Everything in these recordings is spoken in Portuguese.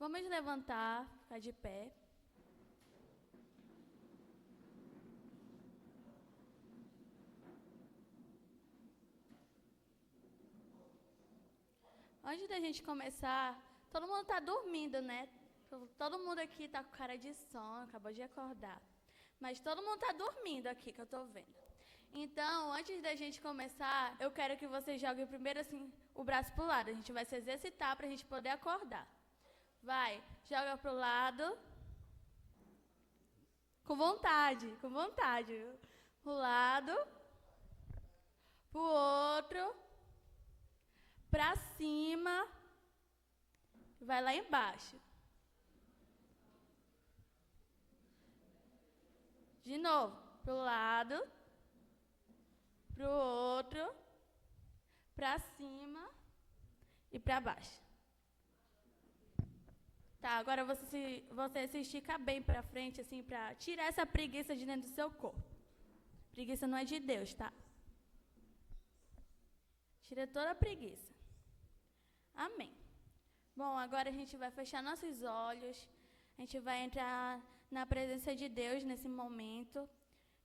Vamos levantar, ficar de pé. Antes da gente começar, todo mundo está dormindo, né? Todo mundo aqui está com cara de sono, acabou de acordar. Mas todo mundo está dormindo aqui, que eu estou vendo. Então, antes da gente começar, eu quero que vocês joguem primeiro assim o braço para o lado. A gente vai se exercitar para a gente poder acordar. Vai, joga para o lado. Com vontade, com vontade. Para o lado. Para o outro. Para cima. Vai lá embaixo. De novo, para o lado. Para o outro. Para cima. E para baixo. Tá, agora você se estica bem para frente, assim, para tirar essa preguiça de dentro do seu corpo. Preguiça não é de Deus, tá? Tira toda a preguiça. Amém. Bom, agora a gente vai fechar nossos olhos. A gente vai entrar na presença de Deus nesse momento.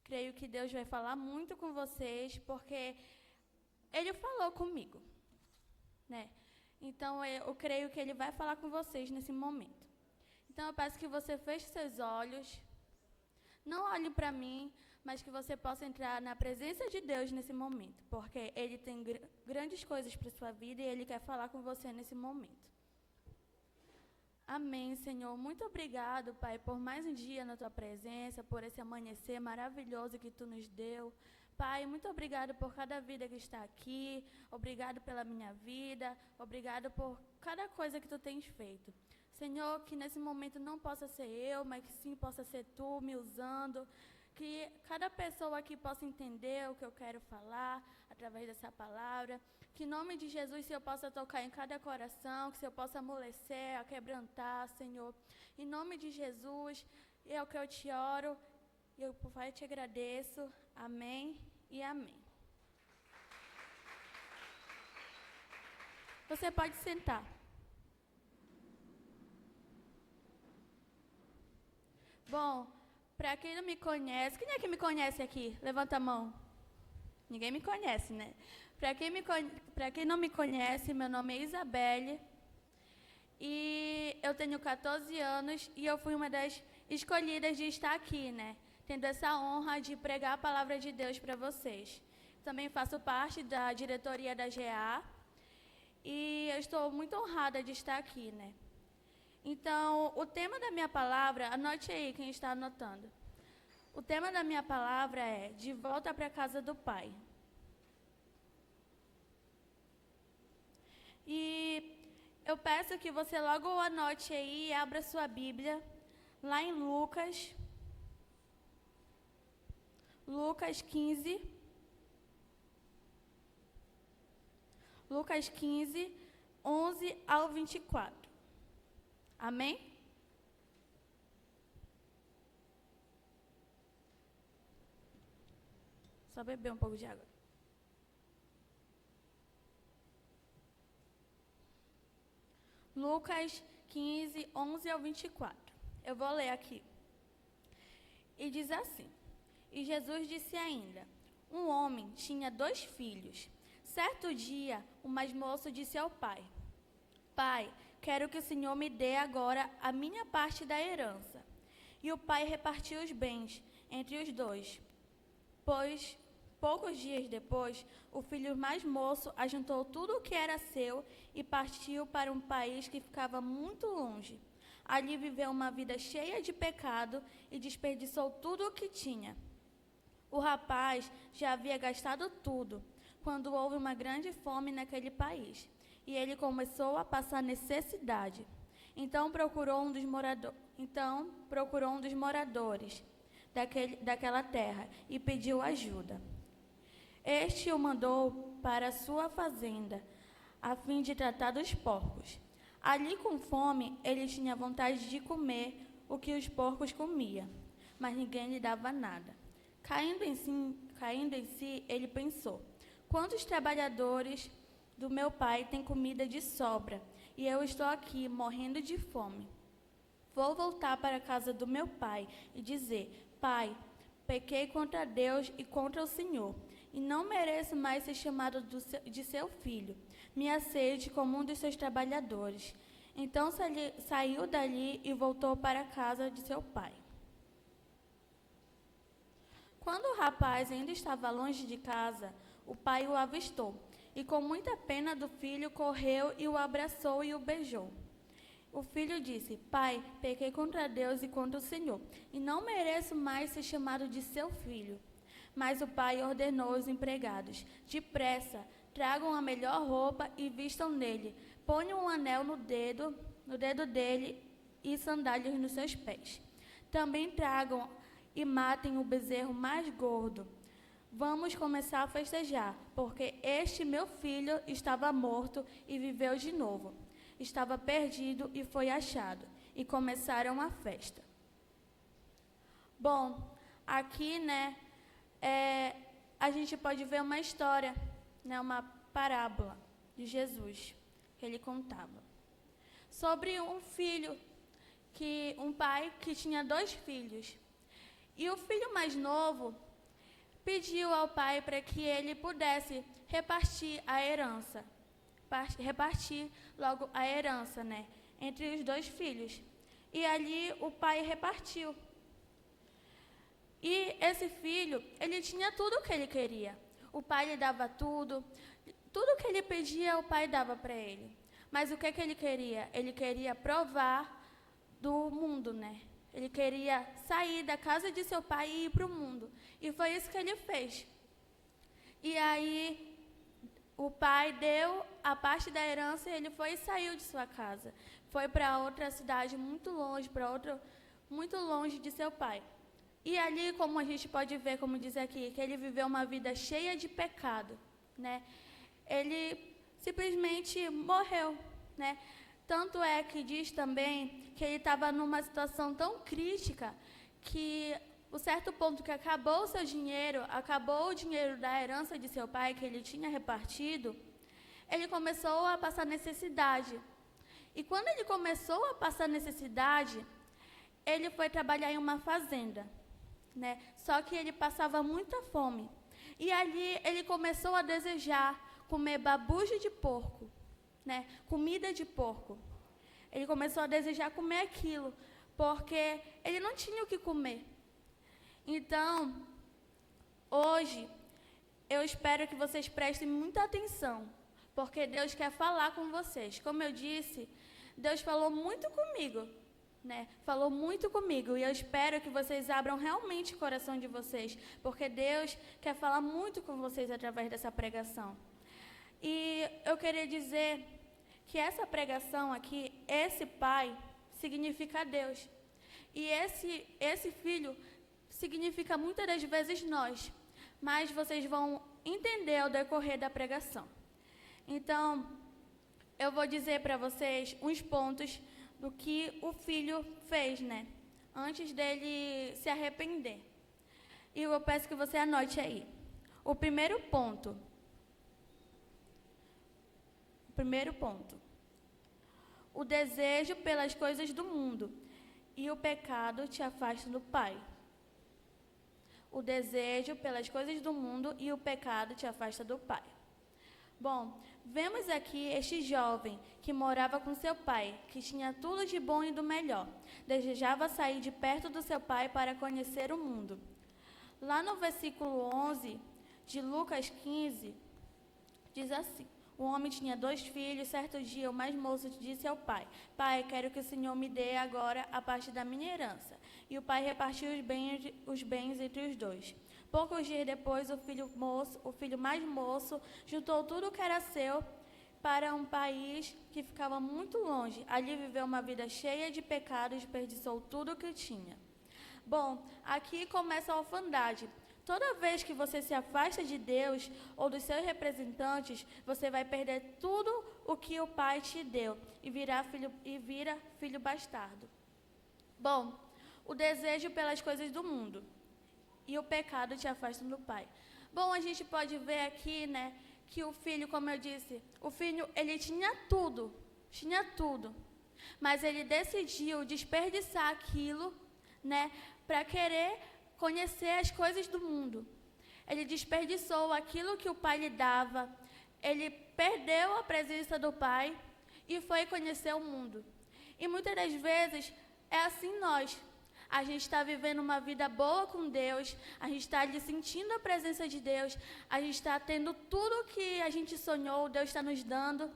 Creio que Deus vai falar muito com vocês, porque Ele falou comigo, né? Então, eu creio que Ele vai falar com vocês nesse momento. Então, eu peço que você feche seus olhos. Não olhe para mim, mas que você possa entrar na presença de Deus nesse momento. Porque Ele tem grandes coisas para a sua vida e Ele quer falar com você nesse momento. Amém, Senhor. Muito obrigado, Pai, por mais um dia na Tua presença, por esse amanhecer maravilhoso que Tu nos deu. Pai, muito obrigado por cada vida que está aqui, obrigado pela minha vida, obrigado por cada coisa que Tu tens feito. Senhor, que nesse momento não possa ser eu, mas que sim possa ser Tu me usando, que cada pessoa aqui possa entender o que eu quero falar através dessa palavra, que em nome de Jesus, se eu possa tocar em cada coração, que se eu possa amolecer, quebrantar, Senhor. Em nome de Jesus, é o que eu te oro, eu, Pai, te agradeço. Amém e amém. Você pode sentar. Bom, para quem não me conhece, quem é que me conhece aqui? Levanta a mão. Ninguém me conhece, né? Para quem não me conhece, meu nome é Isabelle. E eu tenho 14 anos e eu fui uma das escolhidas de estar aqui, né? Tendo essa honra de pregar a palavra de Deus para vocês. Também faço parte da diretoria da GA e eu estou muito honrada de estar aqui, né? Então, o tema da minha palavra, anote aí quem está anotando. O tema da minha palavra é De Volta para a Casa do Pai. E eu peço que você logo anote aí e abra sua Bíblia lá em Lucas 15. Lucas 15, 11 ao 24. Amém? Só beber um pouco de água. Lucas 15, 11 ao 24. Eu vou ler aqui. E diz assim: E Jesus disse ainda: Um homem tinha 2 filhos. Certo dia, o mais moço disse ao pai: Pai, quero que o Senhor me dê agora a minha parte da herança. E o pai repartiu os bens entre os 2. Pois, poucos dias depois, o filho mais moço ajuntou tudo o que era seu e partiu para um país que ficava muito longe. Ali viveu uma vida cheia de pecado e desperdiçou tudo o que tinha. O rapaz já havia gastado tudo, quando houve uma grande fome naquele país, e ele começou a passar necessidade. Então procurou um dos moradores daquela terra e pediu ajuda. Este o mandou para sua fazenda, a fim de tratar dos porcos. Ali, com fome, ele tinha vontade de comer o que os porcos comiam, mas ninguém lhe dava nada. Caindo em si, ele pensou: quantos trabalhadores do meu pai têm comida de sobra, e eu estou aqui morrendo de fome. Vou voltar para a casa do meu pai e dizer: Pai, pequei contra Deus e contra o Senhor, e não mereço mais ser chamado de seu filho. Me aceite como um dos seus trabalhadores. Então saiu dali e voltou para a casa de seu pai. Quando o rapaz ainda estava longe de casa, o pai o avistou, e com muita pena do filho, correu e o abraçou e o beijou. O filho disse: Pai, pequei contra Deus e contra o Senhor, e não mereço mais ser chamado de seu filho. Mas o pai ordenou aos empregados: Depressa, tragam a melhor roupa e vistam nele. Ponham um anel no dedo dele e sandálias nos seus pés. Também tragam e matem o bezerro mais gordo. Vamos começar a festejar, porque este meu filho estava morto e viveu de novo. Estava perdido e foi achado. E começaram a festa. Bom, aqui, a gente pode ver uma história, uma parábola de Jesus que ele contava sobre um pai que tinha 2 filhos. E o filho mais novo pediu ao pai para que ele pudesse repartir a herança. Repartir logo a herança, entre os 2 filhos. E ali o pai repartiu. E esse filho, ele tinha tudo o que ele queria. O pai lhe dava tudo. Tudo que ele pedia, o pai dava para ele. Mas o que ele queria? Ele queria provar do mundo, Ele queria sair da casa de seu pai e ir para o mundo. E foi isso que ele fez. E aí, o pai deu a parte da herança e ele foi e saiu de sua casa. Foi para outra cidade muito longe de seu pai. E ali, como a gente pode ver, como diz aqui, que ele viveu uma vida cheia de pecado, Ele simplesmente morreu, Tanto é que diz também que ele estava numa situação tão crítica que, o certo ponto que acabou o seu dinheiro, acabou o dinheiro da herança de seu pai que ele tinha repartido, ele começou a passar necessidade. E quando ele começou a passar necessidade, ele foi trabalhar em uma fazenda, Só que ele passava muita fome. E ali ele começou a desejar comer babuja de porco, comida de porco. Ele começou a desejar comer aquilo, porque ele não tinha o que comer. Então, hoje, eu espero que vocês prestem muita atenção, porque Deus quer falar com vocês. Como eu disse, Deus falou muito comigo, Falou muito comigo, e eu espero que vocês abram realmente o coração de vocês, porque Deus quer falar muito com vocês através dessa pregação. E eu queria dizer que essa pregação aqui, esse pai, significa Deus. E esse filho significa muitas das vezes nós. Mas vocês vão entender ao decorrer da pregação. Então, eu vou dizer para vocês uns pontos do que o filho fez, antes dele se arrepender. E eu peço que você anote aí. O primeiro ponto. O desejo pelas coisas do mundo e o pecado te afastam do Pai. O desejo pelas coisas do mundo e o pecado te afasta do Pai. Bom, vemos aqui este jovem que morava com seu pai, que tinha tudo de bom e do melhor. Desejava sair de perto do seu pai para conhecer o mundo. Lá no versículo 11 de Lucas 15, diz assim: o homem tinha 2 filhos. Certo dia, o mais moço disse ao pai: Pai, quero que o Senhor me dê agora a parte da minha herança. E o pai repartiu os bens entre os 2. Poucos dias depois, o filho mais moço, juntou tudo o que era seu para um país que ficava muito longe. Ali viveu uma vida cheia de pecado e desperdiçou tudo o que tinha. Bom, aqui começa a orfandade. Toda vez que você se afasta de Deus ou dos seus representantes, você vai perder tudo o que o Pai te deu e vira filho bastardo. Bom, o desejo pelas coisas do mundo e o pecado te afastam do Pai. Bom, a gente pode ver aqui, que o filho, como eu disse, o filho, ele tinha tudo, tinha tudo, mas ele decidiu desperdiçar aquilo, né, para querer conhecer as coisas do mundo. Ele desperdiçou aquilo que o pai lhe dava, ele perdeu a presença do pai e foi conhecer o mundo. E muitas das vezes é assim nós. A gente está vivendo uma vida boa com Deus, a gente está ali sentindo a presença de Deus, a gente está tendo tudo que a gente sonhou, Deus está nos dando,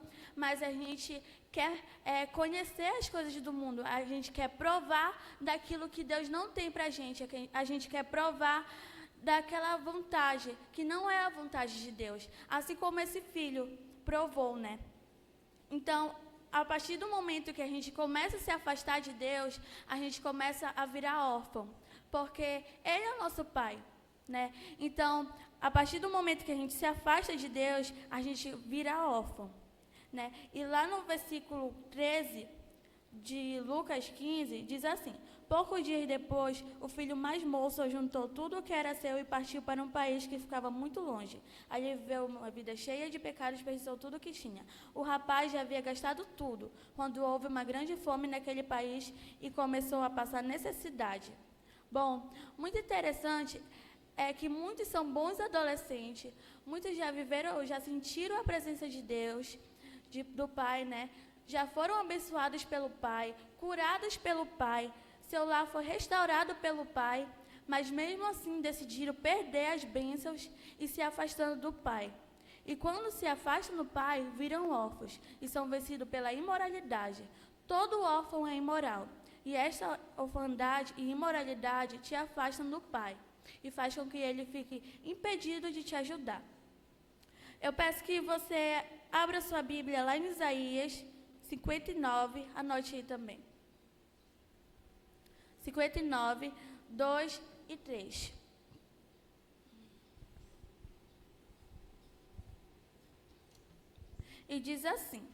mas a gente quer conhecer as coisas do mundo, a gente quer provar daquilo que Deus não tem para a gente quer provar daquela vontade, que não é a vontade de Deus, assim como esse filho provou, né? Então, a partir do momento que a gente começa a se afastar de Deus, a gente começa a virar órfão, porque Ele é o nosso Pai, né? Então, a partir do momento que a gente se afasta de Deus, a gente vira órfão, né? E lá no versículo 13 de Lucas 15, diz assim: poucos dias depois, o filho mais moço juntou tudo o que era seu e partiu para um país que ficava muito longe. Ali viveu uma vida cheia de pecados, desperdiçou tudo o que tinha. O rapaz já havia gastado tudo, quando houve uma grande fome naquele país e começou a passar necessidade. Bom, muito interessante é que muitos são bons adolescentes, muitos já viveram, já sentiram a presença de Deus, do Pai, né? Já foram abençoados pelo Pai, curados pelo Pai, seu lar foi restaurado pelo Pai, mas mesmo assim decidiram perder as bênçãos e se afastando do Pai. E quando se afastam do Pai, viram órfãos e são vencidos pela imoralidade. Todo órfão é imoral, e esta orfandade e imoralidade te afastam do Pai e faz com que ele fique impedido de te ajudar. Eu peço que você abra sua Bíblia lá em Isaías 59, anote aí também. 59, 2 e 3. E diz assim: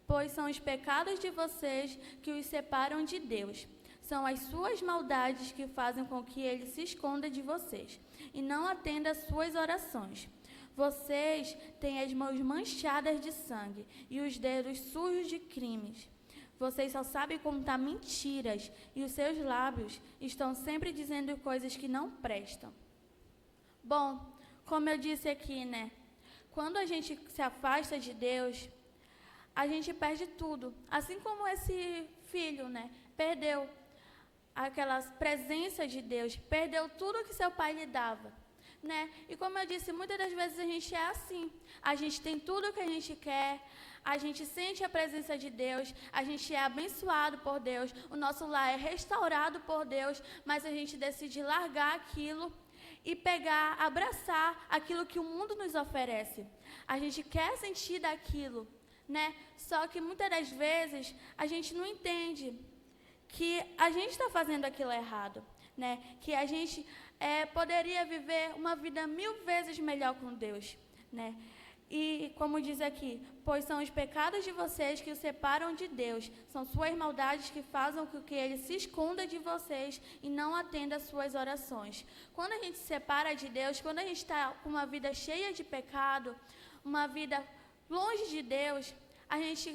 pois são os pecados de vocês que os separam de Deus. São as suas maldades que fazem com que ele se esconda de vocês e não atenda às suas orações. Vocês têm as mãos manchadas de sangue e os dedos sujos de crimes. Vocês só sabem contar mentiras e os seus lábios estão sempre dizendo coisas que não prestam. Bom, como eu disse aqui, né? Quando a gente se afasta de Deus, a gente perde tudo. Assim como esse filho, né? Perdeu aquela presença de Deus, perdeu tudo que seu pai lhe dava. Né? E como eu disse, muitas das vezes a gente é assim. A gente tem tudo o que a gente quer, a gente sente a presença de Deus, a gente é abençoado por Deus, o nosso lar é restaurado por Deus, mas a gente decide largar aquilo e pegar, abraçar aquilo que o mundo nos oferece. A gente quer sentir daquilo, né? Só que muitas das vezes a gente não entende que a gente está fazendo aquilo errado, né? Que a gente poderia viver uma vida 1000 vezes melhor com Deus, né? E como diz aqui, pois são os pecados de vocês que o separam de Deus, são suas maldades que fazem com que ele se esconda de vocês e não atenda às suas orações. Quando a gente se separa de Deus, quando a gente está com uma vida cheia de pecado, uma vida longe de Deus, a gente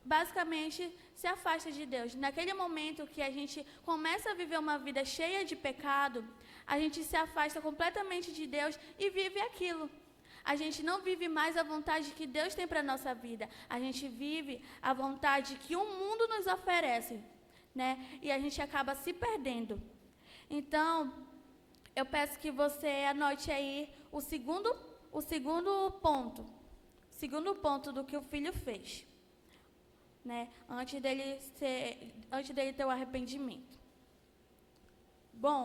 basicamente se afasta de Deus. Naquele momento que a gente começa a viver uma vida cheia de pecado, a gente se afasta completamente de Deus e vive aquilo. A gente não vive mais a vontade que Deus tem para a nossa vida. A gente vive a vontade que o mundo nos oferece, né? E a gente acaba se perdendo. Então, eu peço que você anote aí o segundo ponto. Segundo ponto do que o filho fez. Né, antes dele ter o arrependimento. Bom,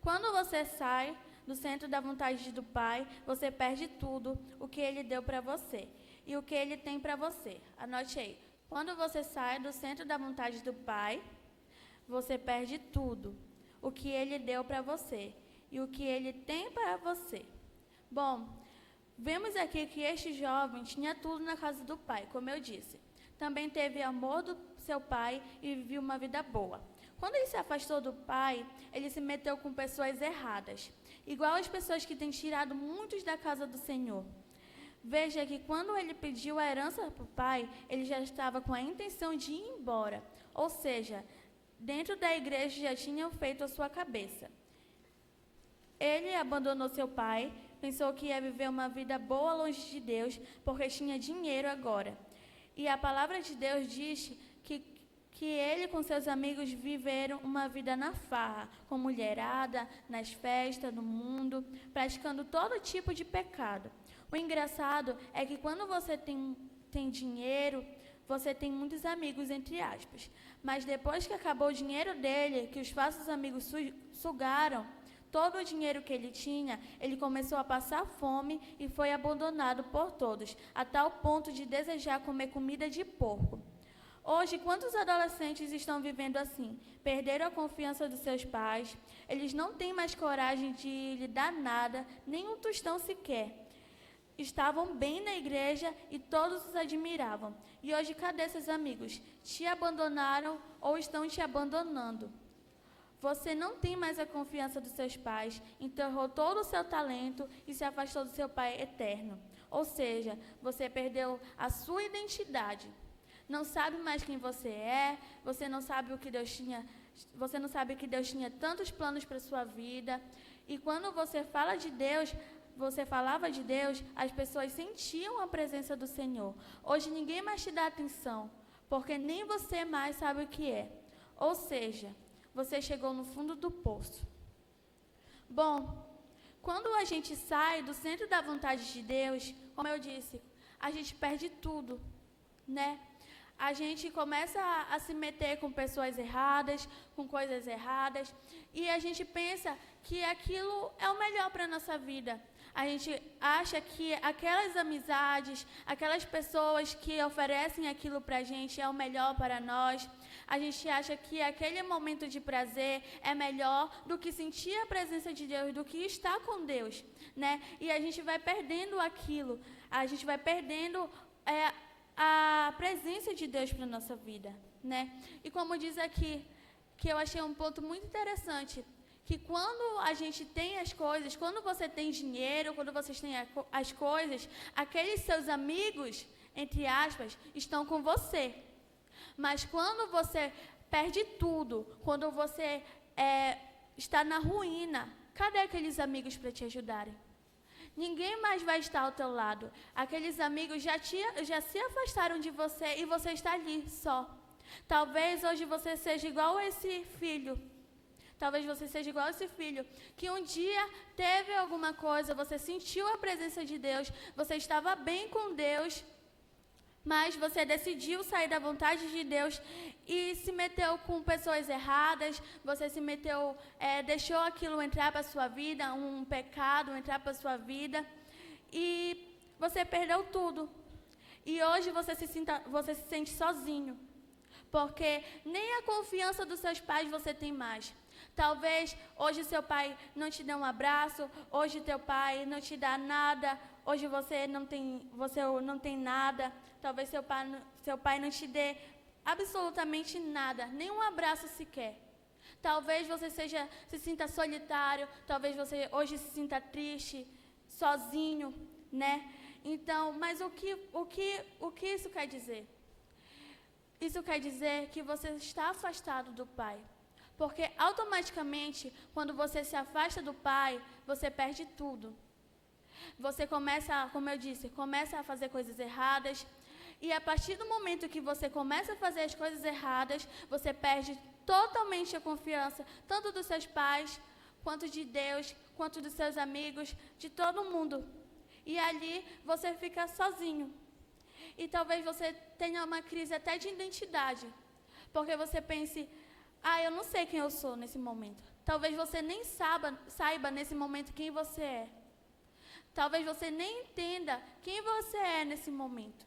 quando você sai do centro da vontade do Pai, você perde tudo o que Ele deu para você e o que Ele tem para você. Anote aí. Quando você sai do centro da vontade do Pai, você perde tudo o que Ele deu para você e o que Ele tem para você. Bom, vemos aqui que este jovem tinha tudo na casa do Pai, como eu disse. Também teve amor do seu pai e viveu uma vida boa. Quando ele se afastou do pai, ele se meteu com pessoas erradas, igual as pessoas que têm tirado muitos da casa do Senhor. Veja que quando ele pediu a herança para o pai, ele já estava com a intenção de ir embora. Ou seja, dentro da igreja já tinham feito a sua cabeça. Ele abandonou seu pai, pensou que ia viver uma vida boa longe de Deus, porque tinha dinheiro agora. E a palavra de Deus diz que ele com seus amigos viveram uma vida na farra, com mulherada, nas festas, no mundo, praticando todo tipo de pecado. O engraçado é que quando você tem dinheiro, você tem muitos amigos, entre aspas. Mas depois que acabou o dinheiro dele, que os falsos amigos sugaram todo o dinheiro que ele tinha, ele começou a passar fome e foi abandonado por todos, a tal ponto de desejar comer comida de porco. Hoje, quantos adolescentes estão vivendo assim? Perderam a confiança dos seus pais, eles não têm mais coragem de lhe dar nada, nem um tostão sequer. Estavam bem na igreja e todos os admiravam. E hoje, cadê esses amigos? Te abandonaram ou estão te abandonando? Você não tem mais a confiança dos seus pais, enterrou todo o seu talento e se afastou do seu Pai eterno. Ou seja, você perdeu a sua identidade. Não sabe mais quem você é, você não sabe que Deus tinha tantos planos para a sua vida. E quando você falava de Deus, as pessoas sentiam a presença do Senhor. Hoje ninguém mais te dá atenção, porque nem você mais sabe o que é. Ou seja, você chegou no fundo do poço. Bom, quando a gente sai do centro da vontade de Deus, como eu disse, a gente perde tudo, né? A gente começa a se meter com pessoas erradas, com coisas erradas, e a gente pensa que aquilo é o melhor para a nossa vida. A gente acha que aquelas amizades, aquelas pessoas que oferecem aquilo para a gente é o melhor para nós. A gente acha que aquele momento de prazer é melhor do que sentir a presença de Deus, do que estar com Deus, né? E a gente vai perdendo aquilo, a gente vai perdendo a presença de Deus para a nossa vida, né? E como diz aqui, que eu achei um ponto muito interessante, que quando a gente tem as coisas, quando você tem dinheiro, quando vocês têm as coisas, aqueles seus amigos, entre aspas, estão com você. Mas quando você perde tudo, quando você está na ruína, cadê aqueles amigos para te ajudarem? Ninguém mais vai estar ao teu lado. Aqueles amigos já se afastaram de você e você está ali só. Talvez hoje você seja igual a esse filho. Talvez você seja igual a esse filho, que um dia teve alguma coisa, você sentiu a presença de Deus, você estava bem com Deus, mas você decidiu sair da vontade de Deus e se meteu com pessoas erradas, você se meteu, deixou aquilo entrar para a sua vida, um pecado entrar para a sua vida, e você perdeu tudo. E hoje você se sente sozinho, porque nem a confiança dos seus pais você tem mais. Talvez hoje seu pai não te dê um abraço, hoje teu pai não te dá nada, hoje você não tem nada, talvez seu pai não te dê absolutamente nada, nem um abraço sequer. Talvez você se sinta solitário, talvez você hoje se sinta triste, sozinho, né? Então, mas o que isso quer dizer? Isso quer dizer que você está afastado do Pai. Porque automaticamente, quando você se afasta do Pai, você perde tudo. Você começa, como eu disse, começa a fazer coisas erradas. E a partir do momento que você começa a fazer as coisas erradas, você perde totalmente a confiança, tanto dos seus pais, quanto de Deus, quanto dos seus amigos, de todo mundo. E ali você fica sozinho. E talvez você tenha uma crise até de identidade. Porque você pense, eu não sei quem eu sou nesse momento. Talvez você nem saiba nesse momento quem você é. Talvez você nem entenda quem você é nesse momento,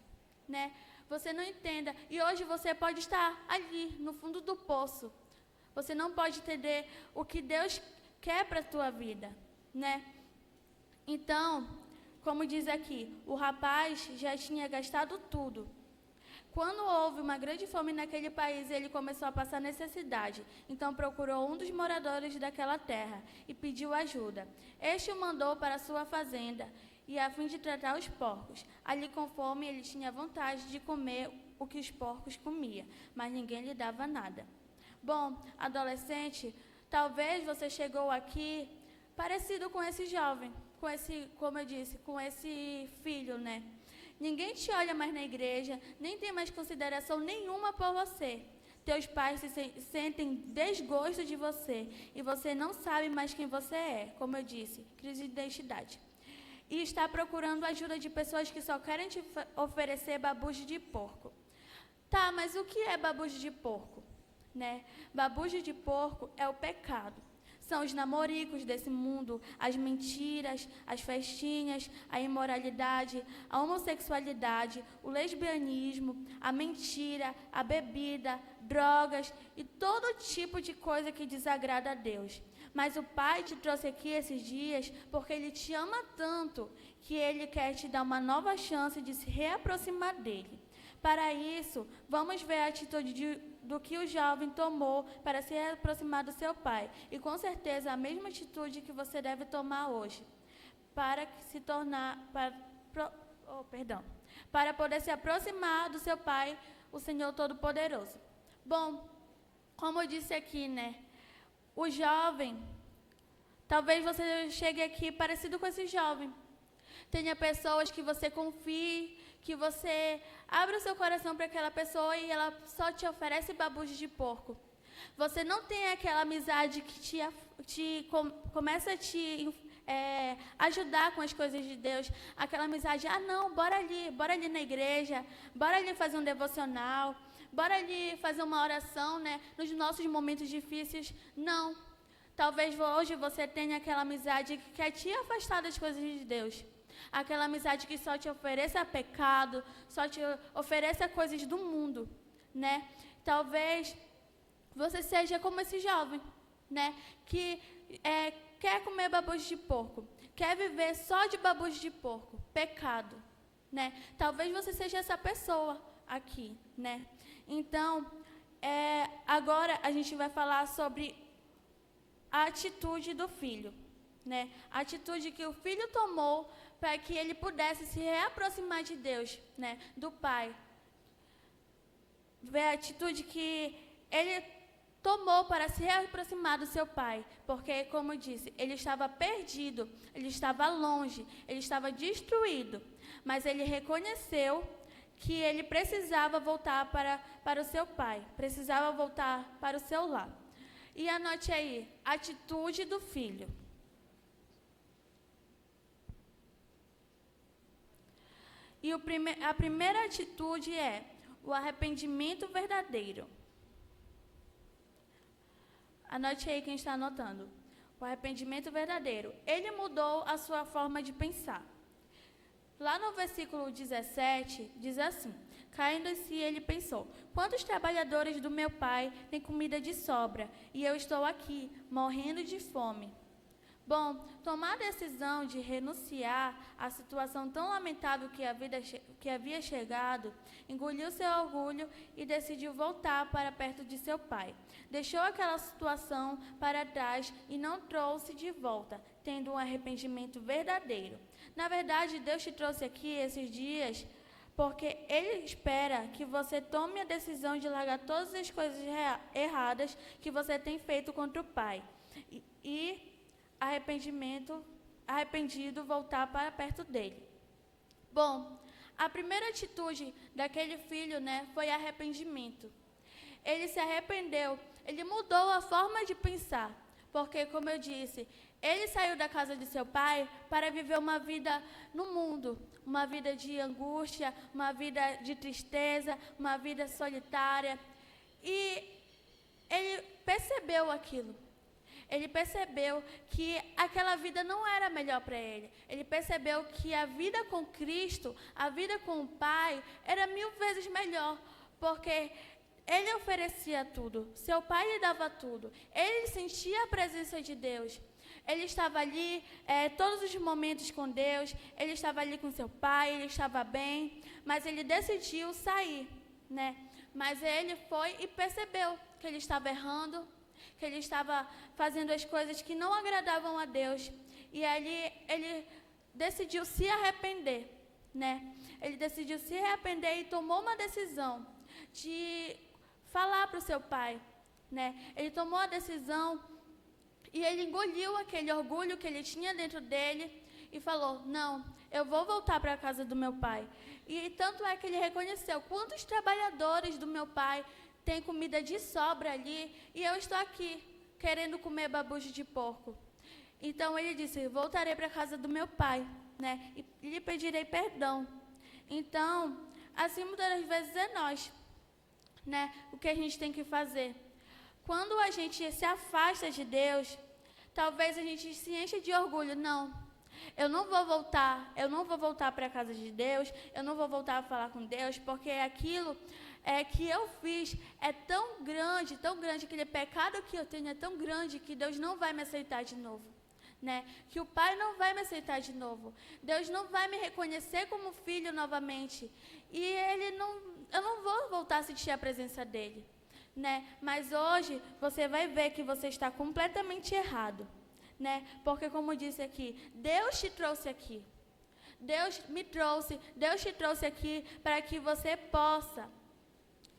né? Você não entenda. E hoje você pode estar ali, no fundo do poço. Você não pode entender o que Deus quer para a tua vida, né? Então, como diz aqui, o rapaz já tinha gastado tudo. Quando houve uma grande fome naquele país, ele começou a passar necessidade. Então procurou um dos moradores daquela terra e pediu ajuda. Este o mandou para a sua fazenda e a fim de tratar os porcos. Ali com fome ele tinha vontade de comer o que os porcos comiam, mas ninguém lhe dava nada. Bom, adolescente, talvez você chegou aqui parecido com esse jovem, com esse, como eu disse, com esse filho, né? Ninguém te olha mais na igreja, nem tem mais consideração nenhuma por você. Teus pais sentem desgosto de você e você não sabe mais quem você é, como eu disse, crise de identidade. E está procurando ajuda de pessoas que só querem te oferecer babuche de porco. Tá, mas o que é babuche de porco? Né? Babuche de porco é o pecado. São os namoricos desse mundo, as mentiras, as festinhas, a imoralidade, a homossexualidade, o lesbianismo, a mentira, a bebida, drogas e todo tipo de coisa que desagrada a Deus. Mas o Pai te trouxe aqui esses dias porque Ele te ama tanto que Ele quer te dar uma nova chance de se reaproximar dEle. Para isso, vamos ver a atitude do que o jovem tomou para se aproximar do seu pai. E com certeza a mesma atitude que você deve tomar hoje para se tornar, para poder se aproximar do seu pai, o Senhor Todo-Poderoso. Bom, como eu disse aqui, né? O jovem, talvez você chegue aqui parecido com esse jovem. Tenha pessoas que você confie, que você abra o seu coração para aquela pessoa e ela só te oferece babuche de porco. Você não tem aquela amizade que começa a te ajudar com as coisas de Deus. Aquela amizade, não, bora ali na igreja, bora ali fazer um devocional, bora ali fazer uma oração, né, nos nossos momentos difíceis. Não. Talvez hoje você tenha aquela amizade que quer te afastar das coisas de Deus. Aquela amizade que só te ofereça pecado, só te ofereça coisas do mundo, né? Talvez você seja como esse jovem, né? Que quer comer babuche de porco, quer viver só de babuche de porco, pecado, né? Talvez você seja essa pessoa aqui, né? Então, agora a gente vai falar sobre a atitude do filho, né? A atitude que o filho tomou para que ele pudesse se reaproximar de Deus, né? Do Pai. Ver a atitude que ele tomou para se reaproximar do seu pai, porque, como eu disse, ele estava perdido, ele estava longe, ele estava destruído, mas ele reconheceu que ele precisava voltar para o seu pai, precisava voltar para o seu lar. E anote aí, atitude do filho. E a primeira atitude é o arrependimento verdadeiro. Anote aí quem está anotando. O arrependimento verdadeiro. Ele mudou a sua forma de pensar. Lá no versículo 17, diz assim: caindo em si, ele pensou: quantos trabalhadores do meu pai têm comida de sobra, e eu estou aqui, morrendo de fome. Bom, tomar a decisão de renunciar à situação tão lamentável que havia chegado, engoliu seu orgulho e decidiu voltar para perto de seu pai. Deixou aquela situação para trás e não trouxe de volta, tendo um arrependimento verdadeiro. Na verdade, Deus te trouxe aqui esses dias porque Ele espera que você tome a decisão de largar todas as coisas erradas que você tem feito contra o Pai. E arrependido, voltar para perto dele. Bom, a primeira atitude daquele filho, né, foi arrependimento. Ele se arrependeu, ele mudou a forma de pensar, porque, como eu disse, ele saiu da casa de seu pai para viver uma vida no mundo, uma vida de angústia, uma vida de tristeza, uma vida solitária. E ele percebeu aquilo. Ele percebeu que aquela vida não era melhor para ele. Ele percebeu que a vida com Cristo, a vida com o Pai, era 1000 vezes melhor, porque ele oferecia tudo, seu pai lhe dava tudo, ele sentia a presença de Deus. Ele estava ali todos os momentos com Deus, ele estava ali com seu pai, ele estava bem, mas ele decidiu sair, né? Mas ele foi e percebeu que ele estava errando, que ele estava fazendo as coisas que não agradavam a Deus. E ali ele decidiu se arrepender, né? Ele decidiu se arrepender e tomou uma decisão de falar para o seu pai, né? Ele tomou a decisão e ele engoliu aquele orgulho que ele tinha dentro dele e falou: não, eu vou voltar para a casa do meu pai. E tanto é que ele reconheceu: quantos trabalhadores do meu pai têm comida de sobra ali e eu estou aqui querendo comer babucho de porco. Então ele disse: voltarei para a casa do meu pai, né? E lhe pedirei perdão. Então, assim muitas das vezes é nós, né? O que a gente tem que fazer? Quando a gente se afasta de Deus, talvez a gente se enche de orgulho. Não, eu não vou voltar para a casa de Deus, eu não vou voltar a falar com Deus, porque aquilo que eu fiz é tão grande, aquele pecado que eu tenho é tão grande que Deus não vai me aceitar de novo. Né? Que o pai não vai me aceitar de novo. Deus não vai me reconhecer como filho novamente. E eu não vou voltar a sentir a presença dele. Né? Mas hoje você vai ver que você está completamente errado. Né? Porque, como disse aqui, Deus te trouxe aqui. Deus te trouxe aqui para que você possa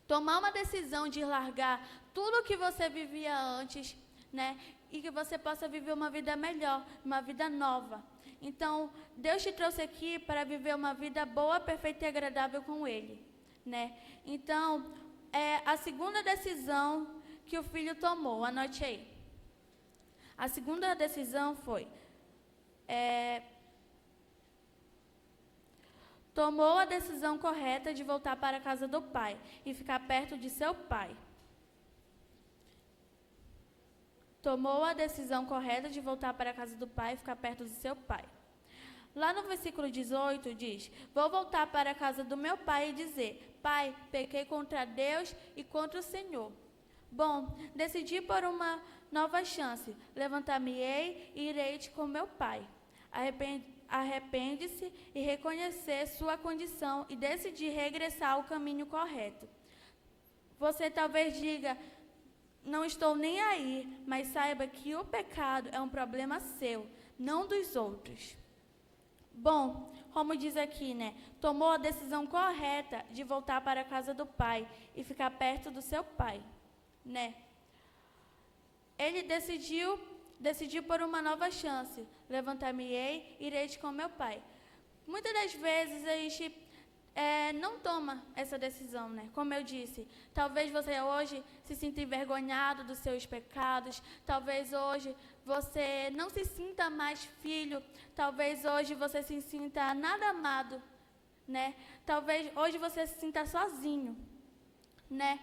tomar uma decisão de largar tudo que você vivia antes, né? E que você possa viver uma vida melhor, uma vida nova. Então, Deus te trouxe aqui para viver uma vida boa, perfeita e agradável com Ele, né? Então, a segunda decisão que o filho tomou, anote aí. A segunda decisão foi: tomou a decisão correta de voltar para a casa do pai e ficar perto de seu pai. Tomou a decisão correta de voltar para a casa do pai e ficar perto de seu pai. Lá no versículo 18 diz: vou voltar para a casa do meu pai e dizer: pai, pequei contra Deus e contra o Senhor. Bom, decidi por uma nova chance. Levantar-me-ei e irei com meu pai. Arrepende-se e reconhecer sua condição e decidir regressar ao caminho correto. Você talvez diga: não estou nem aí, mas saiba que o pecado é um problema seu, não dos outros. Bom, como diz aqui, né? Tomou a decisão correta de voltar para a casa do pai e ficar perto do seu pai, né? Ele decidiu por uma nova chance. Levantar-me-ei, irei com meu pai. Muitas das vezes a gente não toma essa decisão, né? Como eu disse, talvez você hoje se sinta envergonhado dos seus pecados, talvez hoje você não se sinta mais filho, talvez hoje você se sinta nada amado, né? Talvez hoje você se sinta sozinho, né?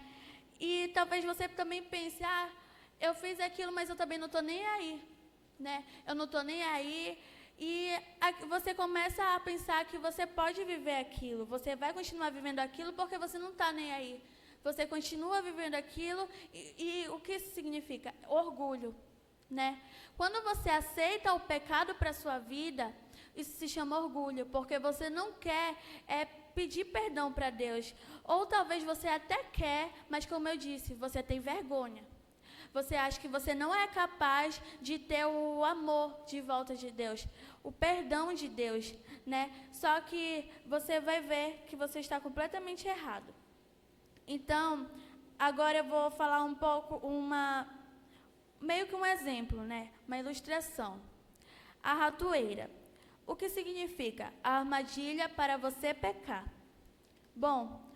E talvez você também pense: eu fiz aquilo, mas eu também não estou nem aí, né? Eu não estou nem aí. E você começa a pensar que você pode viver aquilo, você vai continuar vivendo aquilo porque você não está nem aí. Você continua vivendo aquilo e o que isso significa? Orgulho, né? Quando você aceita o pecado para a sua vida, isso se chama orgulho, porque você não quer pedir perdão para Deus. Ou talvez você até quer, mas como eu disse, você tem vergonha. Você acha que você não é capaz de ter o amor de volta de Deus, o perdão de Deus, né? Só que você vai ver que você está completamente errado. Então, agora eu vou falar um pouco, meio que um exemplo, né? Uma ilustração. A ratoeira. O que significa? A armadilha para você pecar. Bom,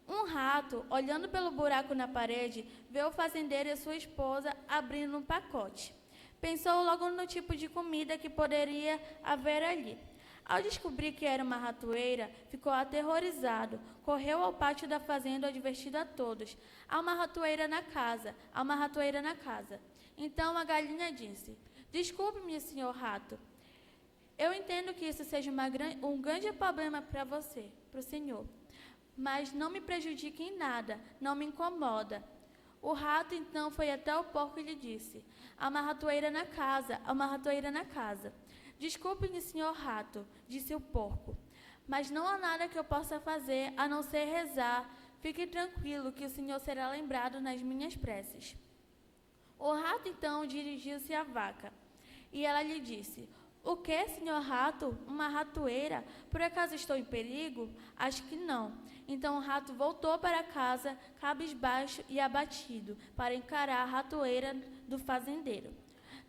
um rato, olhando pelo buraco na parede, vê o fazendeiro e sua esposa abrindo um pacote. Pensou logo no tipo de comida que poderia haver ali. Ao descobrir que era uma ratoeira, ficou aterrorizado. Correu ao pátio da fazenda advertindo a todos: há uma ratoeira na casa, há uma ratoeira na casa. Então a galinha disse: desculpe-me, senhor rato. Eu entendo que isso seja um grande problema para você, para o senhor. Mas não me prejudique em nada, não me incomoda. O rato então foi até o porco e lhe disse: há uma ratoeira na casa, há uma ratoeira na casa. Desculpe-me, senhor rato, disse o porco, mas não há nada que eu possa fazer a não ser rezar. Fique tranquilo que o senhor será lembrado nas minhas preces. O rato então dirigiu-se à vaca e ela lhe disse: O que, senhor rato? Uma ratoeira? Por acaso estou em perigo? Acho que não. Então o rato voltou para casa, cabisbaixo e abatido, para encarar a ratoeira do fazendeiro.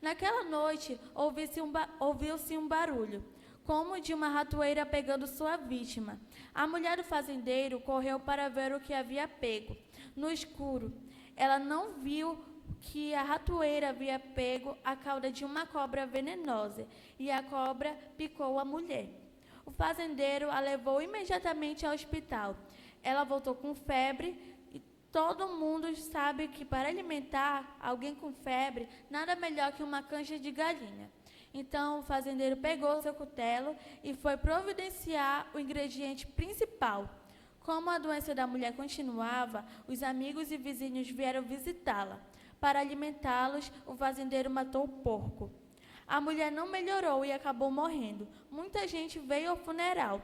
Naquela noite, ouviu-se um barulho, como de uma ratoeira pegando sua vítima. A mulher do fazendeiro correu para ver o que havia pego. No escuro, ela não viu que a ratoeira havia pego a cauda de uma cobra venenosa, e a cobra picou a mulher. O fazendeiro a levou imediatamente ao hospital. Ela voltou com febre, e todo mundo sabe que para alimentar alguém com febre, nada melhor que uma canja de galinha. Então o fazendeiro pegou seu cutelo e foi providenciar o ingrediente principal. Como a doença da mulher continuava, os amigos e vizinhos vieram visitá-la. Para alimentá-los, o fazendeiro matou o porco. A mulher não melhorou e acabou morrendo. Muita gente veio ao funeral.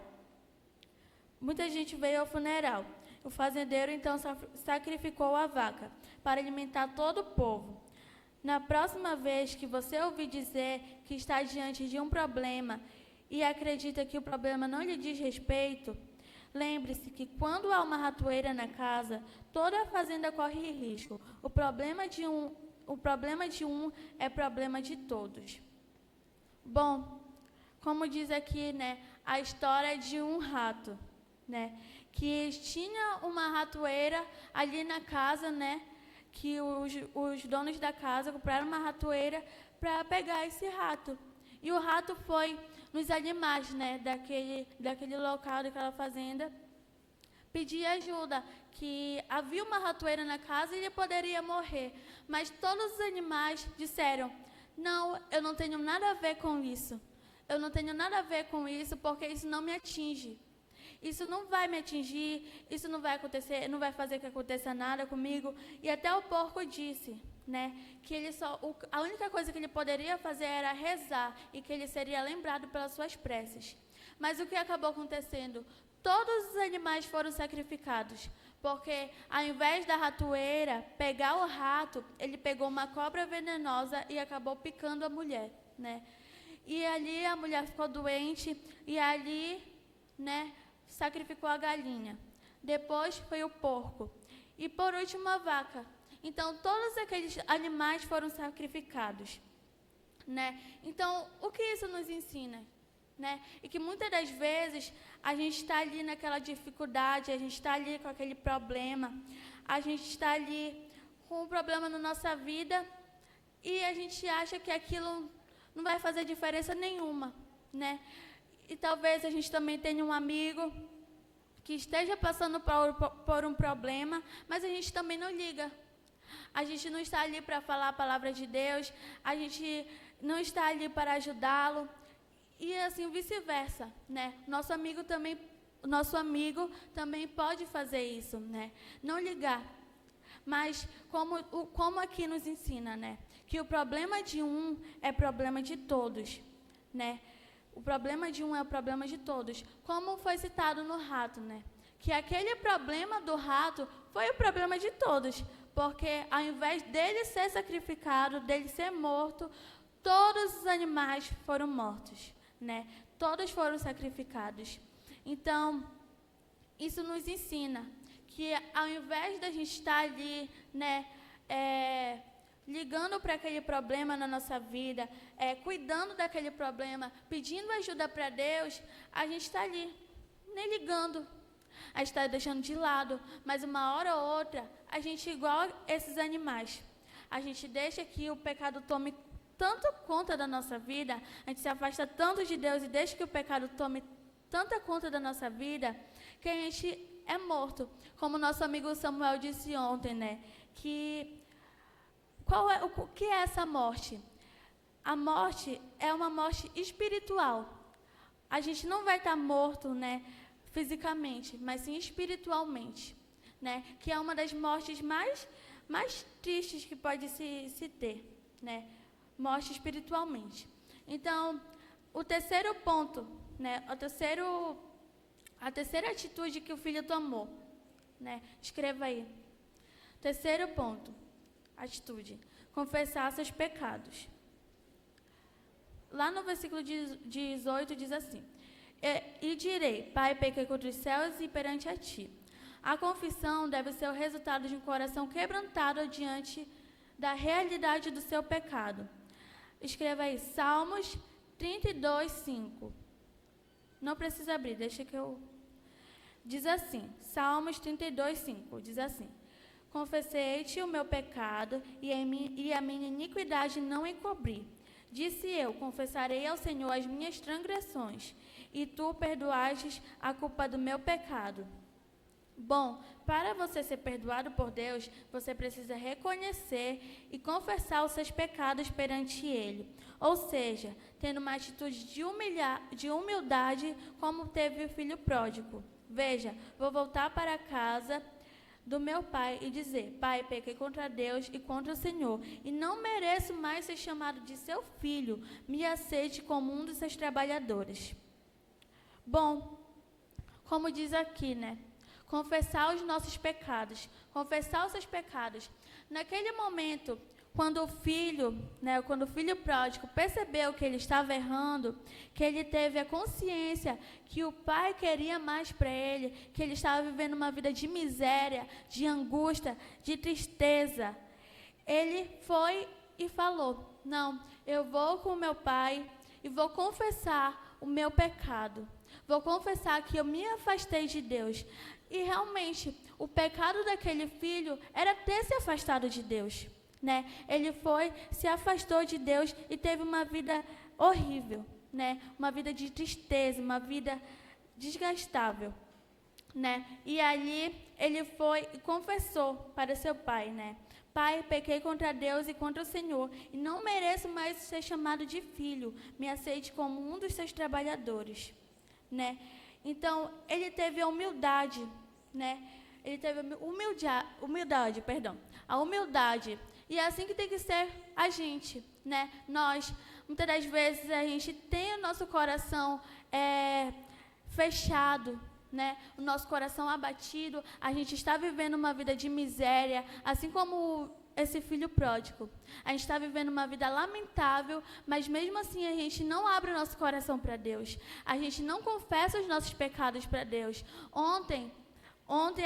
O fazendeiro então sacrificou a vaca para alimentar todo o povo. Na próxima vez que você ouvir dizer que está diante de um problema e acredita que o problema não lhe diz respeito, lembre-se que quando há uma ratoeira na casa, toda a fazenda corre risco. O problema de um é problema de todos. Bom, como diz aqui, a história de um rato, que tinha uma ratoeira ali na casa, que os donos da casa compraram uma ratoeira para pegar esse rato. E o rato foi nos animais, daquele local, daquela fazenda, pedir ajuda, que havia uma ratoeira na casa e ele poderia morrer. Mas todos os animais disseram, não, eu não tenho nada a ver com isso. Eu não tenho nada a ver com isso porque isso não me atinge. Isso não vai me atingir, isso não vai acontecer, não vai fazer que aconteça nada comigo. E até o porco disse, que a única coisa que ele poderia fazer era rezar e que ele seria lembrado pelas suas preces. Mas o que acabou acontecendo? Todos os animais foram sacrificados, porque ao invés da ratoeira pegar o rato, ele pegou uma cobra venenosa e acabou picando a mulher, E ali a mulher ficou doente e ali, sacrificou a galinha. Depois foi o porco. E por último a vaca. Então todos aqueles animais foram sacrificados. Então o que isso nos ensina? E que muitas das vezes a gente está ali naquela dificuldade, a gente está ali com aquele problema, a gente está ali com um problema na nossa vida e a gente acha que aquilo não vai fazer diferença nenhuma, E talvez a gente também tenha um amigo que esteja passando por um problema, mas a gente também não liga. A gente não está ali para falar a palavra de Deus, a gente não está ali para ajudá-lo. E assim vice-versa, Nosso amigo também pode fazer isso, Não ligar. Mas como aqui nos ensina, Que o problema de um é problema de todos, O problema de um é o problema de todos. Como foi citado no rato, Que aquele problema do rato foi o problema de todos. Porque ao invés dele ser sacrificado, dele ser morto, todos os animais foram mortos, Todos foram sacrificados. Então, isso nos ensina que ao invés da gente estar ali, ligando para aquele problema na nossa vida, cuidando daquele problema, pedindo ajuda para Deus, a gente está ali, nem ligando. A gente está deixando de lado, mas uma hora ou outra, a gente é igual esses animais. A gente deixa que o pecado tome tanto conta da nossa vida, a gente se afasta tanto de Deus e deixa que o pecado tome tanta conta da nossa vida, que a gente é morto. Como nosso amigo Samuel disse ontem, que o que é essa morte? A morte é uma morte espiritual. A gente não vai estar morto, fisicamente, mas sim espiritualmente, Que é uma das mortes mais tristes que pode se ter, Morte espiritualmente. Então, o terceiro ponto, a terceira atitude que o filho tomou, Escreva aí. Terceiro ponto, atitude, confessar seus pecados. lá no versículo 18 diz assim: e direi, Pai, pequei contra os céus e perante a ti. A confissão deve ser o resultado de um coração quebrantado diante da realidade do seu pecado. Escreva aí, Salmos 32, 5. Não precisa abrir, deixa que eu... Diz assim, Salmos 32, 5, diz assim: confessei-te o meu pecado e a minha iniquidade não encobri. Disse eu, confessarei ao Senhor as minhas transgressões, e tu perdoastes a culpa do meu pecado. Bom, para você ser perdoado por Deus, você precisa reconhecer e confessar os seus pecados perante Ele. Ou seja, tendo uma atitude de humildade, como teve o filho pródigo. Veja, vou voltar para a casa do meu pai e dizer: Pai, pequei contra Deus e contra o Senhor, e não mereço mais ser chamado de seu filho. Me aceite como um dos seus trabalhadores. Bom, como diz aqui, né? Confessar os nossos pecados, confessar os seus pecados. Naquele momento, quando o filho pródigo percebeu que ele estava errando, que ele teve a consciência que o pai queria mais para ele, que ele estava vivendo uma vida de miséria, de angústia, de tristeza, ele foi e falou: não, eu vou com o meu pai e vou confessar o meu pecado. Vou confessar que eu me afastei de Deus. E realmente, o pecado daquele filho era ter se afastado de Deus, né? Ele se afastou de Deus e teve uma vida horrível, né? Uma vida de tristeza, uma vida desgastável, né? E ali ele foi e confessou para seu pai, né? Pai, pequei contra Deus e contra o Senhor, e não mereço mais ser chamado de filho. Me aceite como um dos seus trabalhadores, né? Então, ele teve a humildade, né? Ele teve a humildade. E é assim que tem que ser a gente, né? Nós, muitas das vezes, a gente tem o nosso coração fechado, né? O nosso coração abatido. A gente está vivendo uma vida de miséria, assim como esse filho pródigo. A gente está vivendo uma vida lamentável, mas mesmo assim a gente não abre o nosso coração para Deus. A gente não confessa os nossos pecados para Deus. Ontem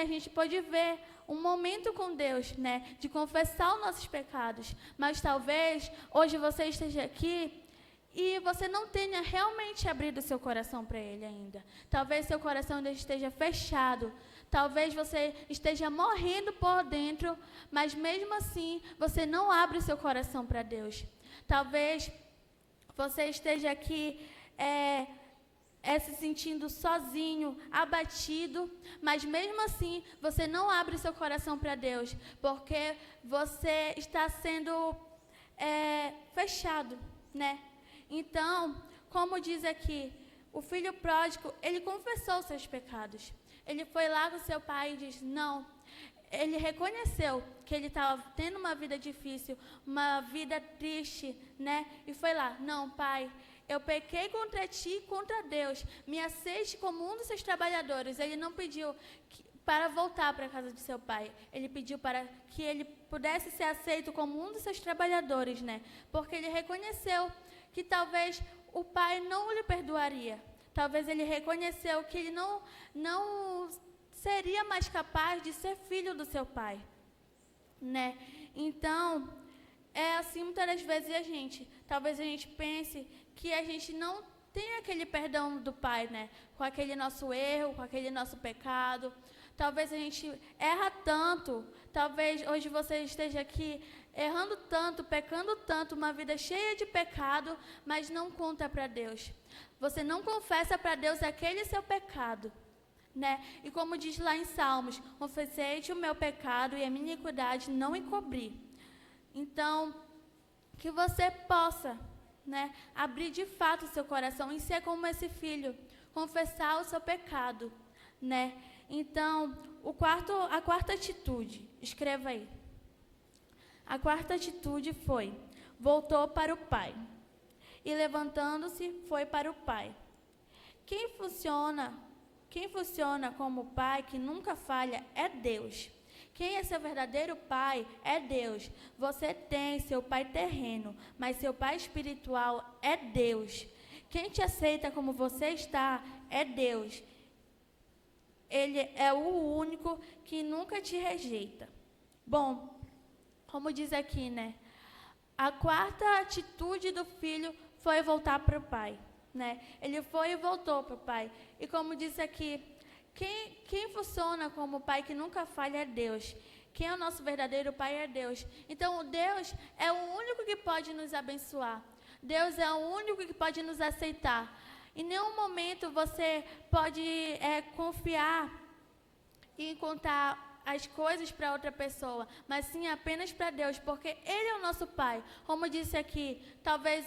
a gente pôde ver um momento com Deus, né, de confessar os nossos pecados. Mas talvez hoje você esteja aqui e você não tenha realmente abrido seu coração para Ele ainda. Talvez seu coração ainda esteja fechado. Talvez você esteja morrendo por dentro, mas mesmo assim você não abre seu coração para Deus. Talvez você esteja aqui se sentindo sozinho, abatido, mas mesmo assim você não abre seu coração para Deus, porque você está sendo fechado, né? Então, como diz aqui, o filho pródigo, ele confessou seus pecados. Ele foi lá com seu pai e disse: não. Ele reconheceu que ele estava tendo uma vida difícil, uma vida triste, né? E foi lá: não, pai, eu pequei contra ti e contra Deus. Me aceite como um dos seus trabalhadores. Ele não pediu para voltar para a casa de seu pai. Ele pediu para que ele pudesse ser aceito como um dos seus trabalhadores, né? Porque ele reconheceu que talvez o pai não lhe perdoaria. Talvez ele reconheceu que ele não seria mais capaz de ser filho do seu pai, né? Então, é assim muitas das vezes talvez a gente pense que a gente não tem aquele perdão do pai, né? Com aquele nosso erro, com aquele nosso pecado. Talvez a gente erra tanto, talvez hoje você esteja aqui errando tanto, pecando tanto, uma vida cheia de pecado, mas não conta para Deus. Você não confessa para Deus aquele seu pecado, né? E como diz lá em Salmos: confessei-te o meu pecado e a minha iniquidade não encobri. Então, que você possa, né, abrir de fato o seu coração e ser como esse filho, confessar o seu pecado, né? Então, a quarta atitude, escreva aí. A quarta atitude foi: voltou para o pai. E levantando-se, foi para o pai. Quem funciona como pai, que nunca falha, é Deus. Quem é seu verdadeiro pai é Deus. Você tem seu pai terreno, mas seu pai espiritual é Deus. Quem te aceita como você está é Deus. Ele é o único que nunca te rejeita. Bom, como diz aqui, né? A quarta atitude do filho foi voltar para o pai, né? Ele foi e voltou para o pai. E como diz aqui, quem funciona como pai que nunca falha é Deus. Quem é o nosso verdadeiro pai é Deus. Então, Deus é o único que pode nos abençoar. Deus é o único que pode nos aceitar. Em nenhum momento você pode confiar e contar as coisas para outra pessoa, mas sim apenas para Deus, porque Ele é o nosso Pai. Como disse aqui, talvez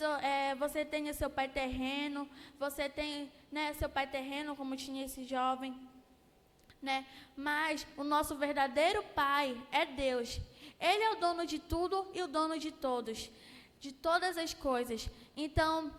você tenha seu pai terreno, você tem seu pai terreno, como tinha esse jovem, né? Mas o nosso verdadeiro Pai é Deus. Ele é o dono de tudo e o dono de todos, de todas as coisas. Então,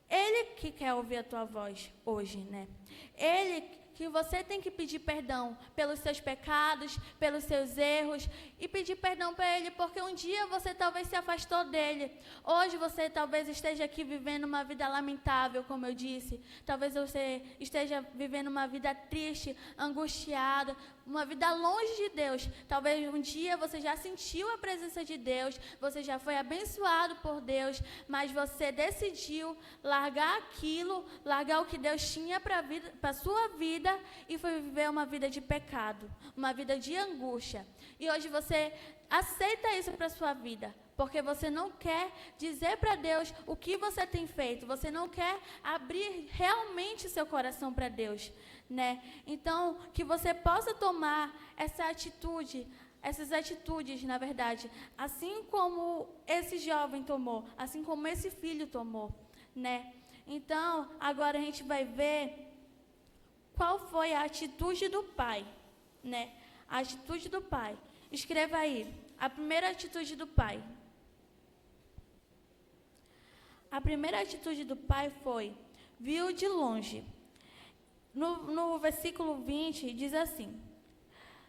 Ele que quer ouvir a tua voz hoje, né? Ele que você tem que pedir perdão pelos seus pecados, pelos seus erros, e pedir perdão para Ele, porque um dia você talvez se afastou dEle. Hoje você talvez esteja aqui vivendo uma vida lamentável, como eu disse. Talvez você esteja vivendo uma vida triste, angustiada, uma vida longe de Deus. Talvez um dia você já sentiu a presença de Deus, você já foi abençoado por Deus, mas você decidiu largar aquilo, largar o que Deus tinha para a sua vida e foi viver uma vida de pecado, uma vida de angústia. E hoje você aceita isso para a sua vida, porque você não quer dizer para Deus o que você tem feito, você não quer abrir realmente seu coração para Deus, né? Então, que você possa tomar essas atitudes, na verdade, assim como esse jovem tomou, assim como esse filho tomou, né? Então, agora a gente vai ver qual foi a atitude do pai, né? A atitude do pai. Escreva aí, a primeira atitude do pai. A primeira atitude do pai foi, viu de longe. No versículo 20, diz assim: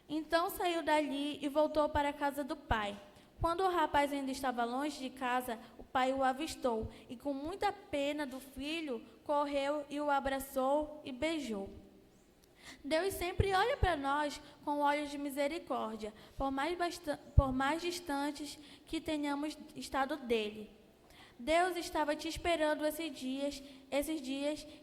então saiu dali e voltou para a casa do pai. Quando o rapaz ainda estava longe de casa, o pai o avistou e, com muita pena do filho, correu e o abraçou e beijou. Deus sempre olha para nós com olhos de misericórdia, por mais distantes que tenhamos estado dele. Deus estava te esperando esses dias,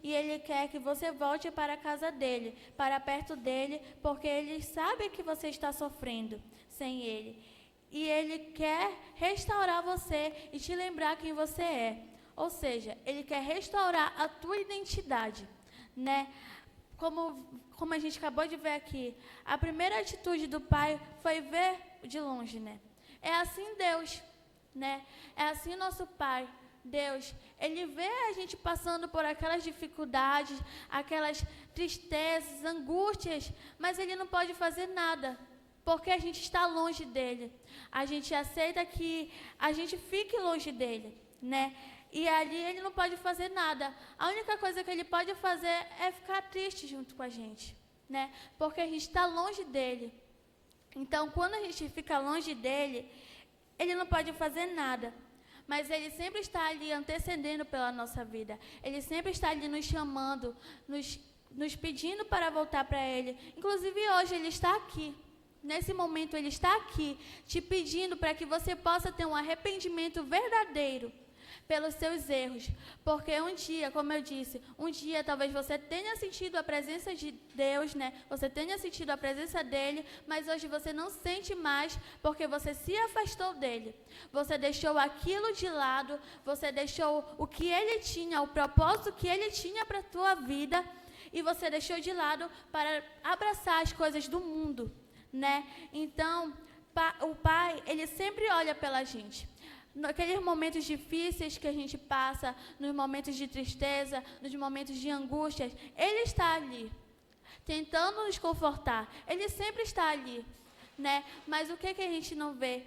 e Ele quer que você volte para a casa dele, para perto dele, porque Ele sabe que você está sofrendo sem Ele. E Ele quer restaurar você e te lembrar quem você é. Ou seja, Ele quer restaurar a tua identidade, né? Como a gente acabou de ver aqui, a primeira atitude do pai foi ver de longe, né? É assim Deus, né? É assim nosso Pai, Deus. Ele vê a gente passando por aquelas dificuldades, aquelas tristezas, angústias, mas Ele não pode fazer nada, porque a gente está longe dEle. A gente aceita que a gente fique longe dEle, né? E ali Ele não pode fazer nada. A única coisa que Ele pode fazer é ficar triste junto com a gente, né? Porque a gente está longe dEle. Então, quando a gente fica longe dEle, Ele não pode fazer nada. Mas Ele sempre está ali antecedendo pela nossa vida. Ele sempre está ali nos chamando, nos pedindo para voltar para Ele. Inclusive hoje Ele está aqui. Nesse momento Ele está aqui, te pedindo para que você possa ter um arrependimento verdadeiro pelos seus erros, porque um dia, como eu disse, um dia talvez você tenha sentido a presença de Deus, né? Você tenha sentido a presença dEle, mas hoje você não sente mais, porque você se afastou dEle. Você deixou aquilo de lado, você deixou o que Ele tinha, o propósito que Ele tinha para a tua vida, e você deixou de lado para abraçar as coisas do mundo, né? Então, o Pai, Ele sempre olha pela gente. Naqueles momentos difíceis que a gente passa, nos momentos de tristeza, nos momentos de angústia, Ele está ali, tentando nos confortar. Ele sempre está ali, né? Mas o que a gente não vê?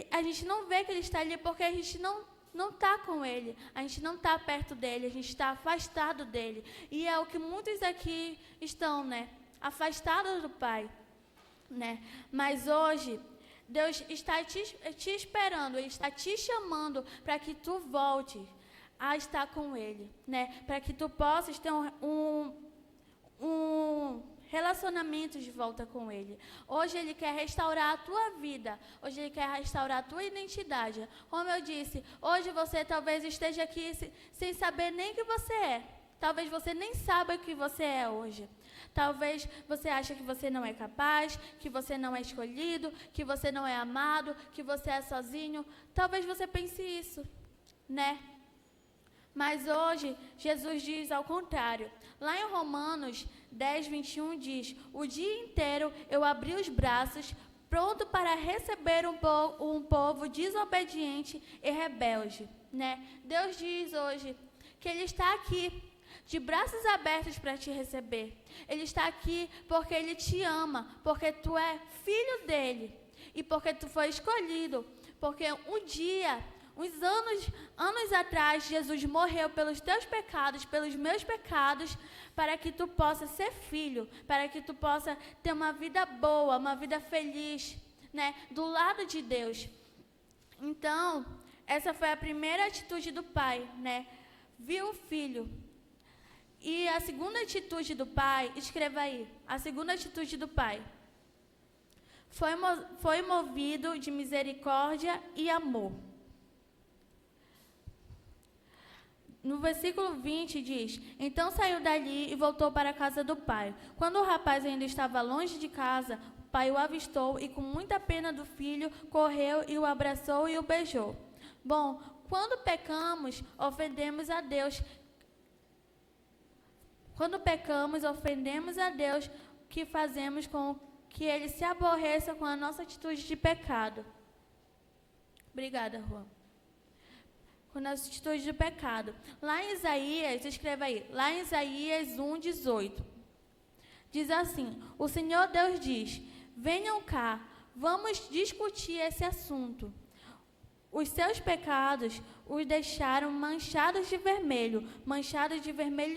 A gente não vê que Ele está ali porque a gente não está com Ele, a gente não está perto dEle, a gente está afastado dEle. E é o que muitos aqui estão, né? Afastados do Pai. né? Mas hoje, Deus está te esperando, Ele está te chamando para que tu voltes a estar com Ele, né? Para que tu possas ter um relacionamento de volta com Ele. Hoje Ele quer restaurar a tua vida. Hoje Ele quer restaurar a tua identidade. Como eu disse, hoje você talvez esteja aqui sem saber nem que você é. Talvez você nem saiba o que você é hoje. Talvez você ache que você não é capaz, que você não é escolhido, que você não é amado, que você é sozinho. Talvez você pense isso, né? Mas hoje, Jesus diz ao contrário. Lá em Romanos 10, 21 diz: o dia inteiro eu abri os braços, pronto para receber um povo desobediente e rebelde, né? Deus diz hoje que Ele está aqui, de braços abertos para te receber. Ele está aqui porque Ele te ama, porque tu é filho dEle e porque tu foi escolhido, porque um dia, uns anos atrás, Jesus morreu pelos teus pecados, pelos meus pecados, para que tu possa ser filho, para que tu possa ter uma vida boa, uma vida feliz, né, do lado de Deus. Então, essa foi a primeira atitude do pai, né? Viu o filho. E a segunda atitude do pai, escreva aí, a segunda atitude do pai, foi movido de misericórdia e amor. No versículo 20 diz: então saiu dali e voltou para a casa do pai. Quando o rapaz ainda estava longe de casa, o pai o avistou e, com muita pena do filho, correu e o abraçou e o beijou. Bom, quando pecamos, ofendemos a Deus. Quando pecamos, ofendemos a Deus, que fazemos com que Ele se aborreça com a nossa atitude de pecado. Obrigada, Juan. Com a nossa atitude de pecado. Lá em Isaías, escreva aí, lá em Isaías 1:18, diz assim: o Senhor Deus diz: venham cá, vamos discutir esse assunto. Os seus pecados os deixaram manchados de vermelho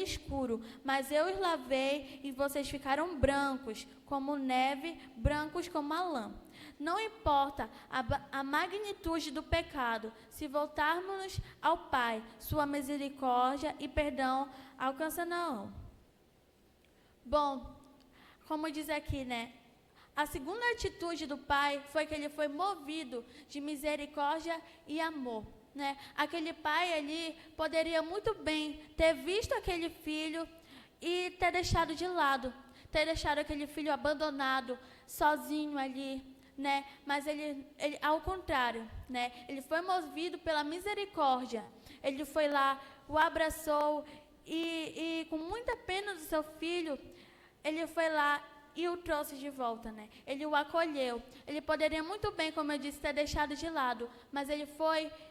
escuro, mas eu os lavei e vocês ficaram brancos como neve, brancos como a lã. Não importa a magnitude do pecado, se voltarmos ao Pai, sua misericórdia e perdão alcançarão. Bom, como diz aqui, né? A segunda atitude do pai foi que ele foi movido de misericórdia e amor, né? Aquele pai ali poderia muito bem ter visto aquele filho e ter deixado de lado, ter deixado aquele filho abandonado, sozinho ali, né? Mas ele ao contrário, né? Ele foi movido pela misericórdia. Ele foi lá, o abraçou e com muita pena do seu filho, ele foi lá e o trouxe de volta, né? Ele o acolheu. Ele poderia muito bem, como eu disse, ter deixado de lado, mas ele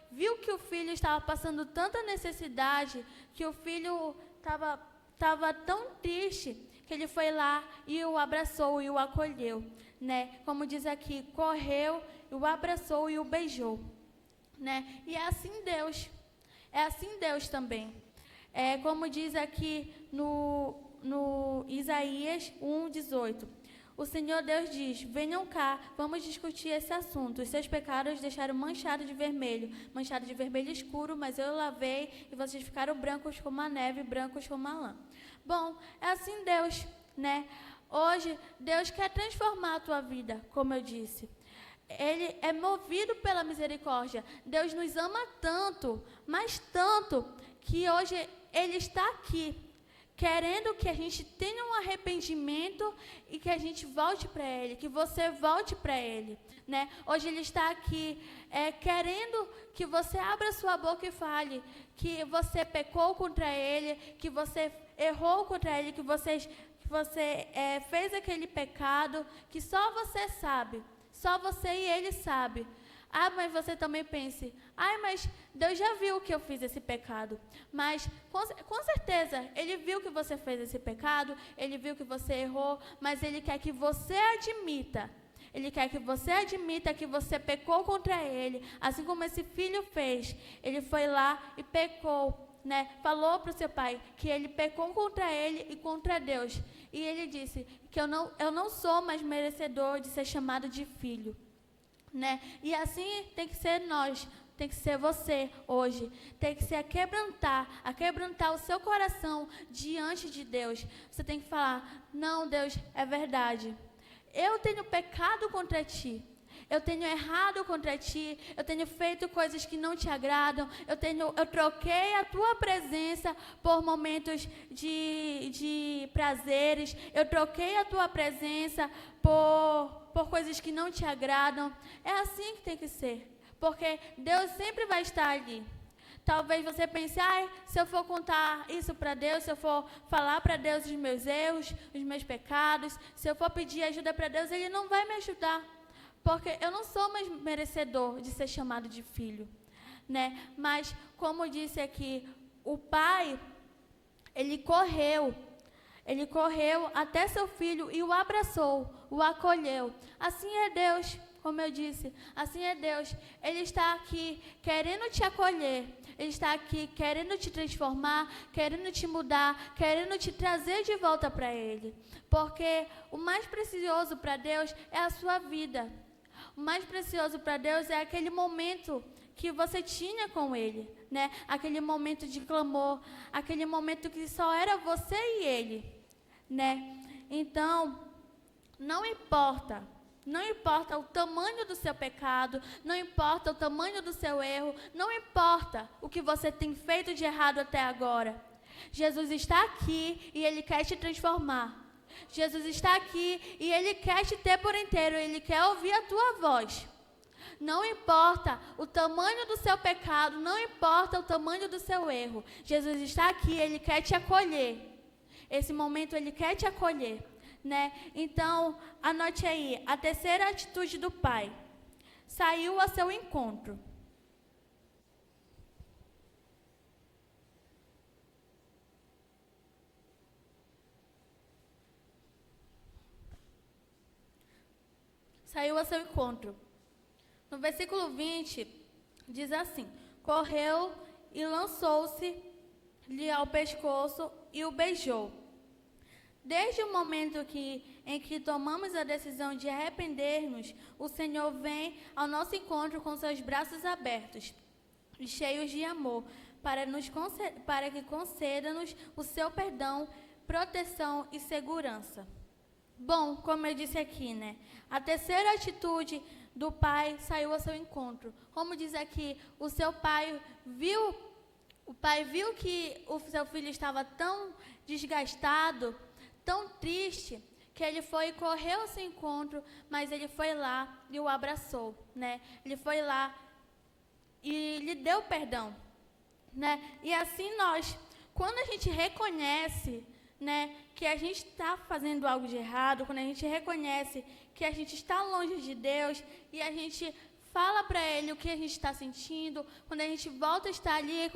viu que o filho estava passando tanta necessidade, que o filho estava tão triste, que ele foi lá e o abraçou e o acolheu, né? Como diz aqui, correu, o abraçou e o beijou, né? E é assim Deus também. Como diz aqui no Isaías 1:18. O Senhor Deus diz: venham cá, vamos discutir esse assunto. Os seus pecados deixaram manchado de vermelho escuro, mas eu lavei e vocês ficaram brancos como a neve, brancos como a lã. Bom, é assim Deus, né? Hoje, Deus quer transformar a tua vida, como eu disse. Ele é movido pela misericórdia. Deus nos ama tanto, mas tanto, que hoje Ele está aqui, querendo que a gente tenha um arrependimento e que a gente volte para Ele, que você volte para Ele, né? Hoje Ele está aqui querendo que você abra sua boca e fale que você pecou contra Ele, que você errou contra Ele, que você fez aquele pecado, que só você sabe, só você e Ele sabe. Ah, mas você também pense, mas Deus já viu que eu fiz esse pecado. Mas, com certeza, Ele viu que você fez esse pecado, Ele viu que você errou, mas Ele quer que você admita. Ele quer que você admita que você pecou contra Ele, assim como esse filho fez. Ele foi lá e pecou, né? Falou para o seu pai que ele pecou contra ele e contra Deus. E ele disse que eu não sou mais merecedor de ser chamado de filho, né? E assim tem que ser nós, tem que ser você hoje, tem que se quebrantar o seu coração diante de Deus. Você tem que falar: não, Deus, é verdade, eu tenho pecado contra ti, eu tenho errado contra ti, eu tenho feito coisas que não te agradam, eu troquei a tua presença por momentos de prazeres, eu troquei a tua presença por coisas que não te agradam. É assim que tem que ser, porque Deus sempre vai estar ali. Talvez você pense: se eu for contar isso para Deus, se eu for falar para Deus os meus erros, os meus pecados, se eu for pedir ajuda para Deus, Ele não vai me ajudar, porque eu não sou mais merecedor de ser chamado de filho, né? Mas, como disse aqui, o pai, ele correu até seu filho e o abraçou, o acolheu. Assim é Deus, como eu disse, assim é Deus. Ele está aqui querendo te acolher, Ele está aqui querendo te transformar, querendo te mudar, querendo te trazer de volta para Ele. Porque o mais precioso para Deus é a sua vida. O mais precioso para Deus é aquele momento que você tinha com Ele, né? Aquele momento de clamor, aquele momento que só era você e Ele, né? Então, não importa o tamanho do seu pecado, não importa o tamanho do seu erro, não importa o que você tem feito de errado até agora. Jesus está aqui e Ele quer te transformar. Jesus está aqui e Ele quer te ter por inteiro, Ele quer ouvir a tua voz. Não importa o tamanho do seu pecado, não importa o tamanho do seu erro. Jesus está aqui, Ele quer te acolher. Esse momento Ele quer te acolher, né? Então, anote aí, a terceira atitude do Pai: saiu ao seu encontro. Saiu ao seu encontro. No versículo 20, diz assim: correu e lançou-se-lhe ao pescoço e o beijou. Desde o momento em que tomamos a decisão de arrepender-nos, o Senhor vem ao nosso encontro com seus braços abertos e cheios de amor, para que conceda-nos o seu perdão, proteção e segurança. Bom, como eu disse aqui, né? A terceira atitude do pai saiu ao seu encontro. Como diz aqui, o pai viu que o seu filho estava tão desgastado, tão triste, que ele foi e correu ao seu encontro, mas ele foi lá e o abraçou, né? Ele foi lá e lhe deu perdão, né? E assim nós, quando a gente reconhece, né, que a gente está fazendo algo de errado, quando a gente reconhece que a gente está longe de Deus e a gente fala para Ele o que a gente está sentindo, quando a gente volta a estar ali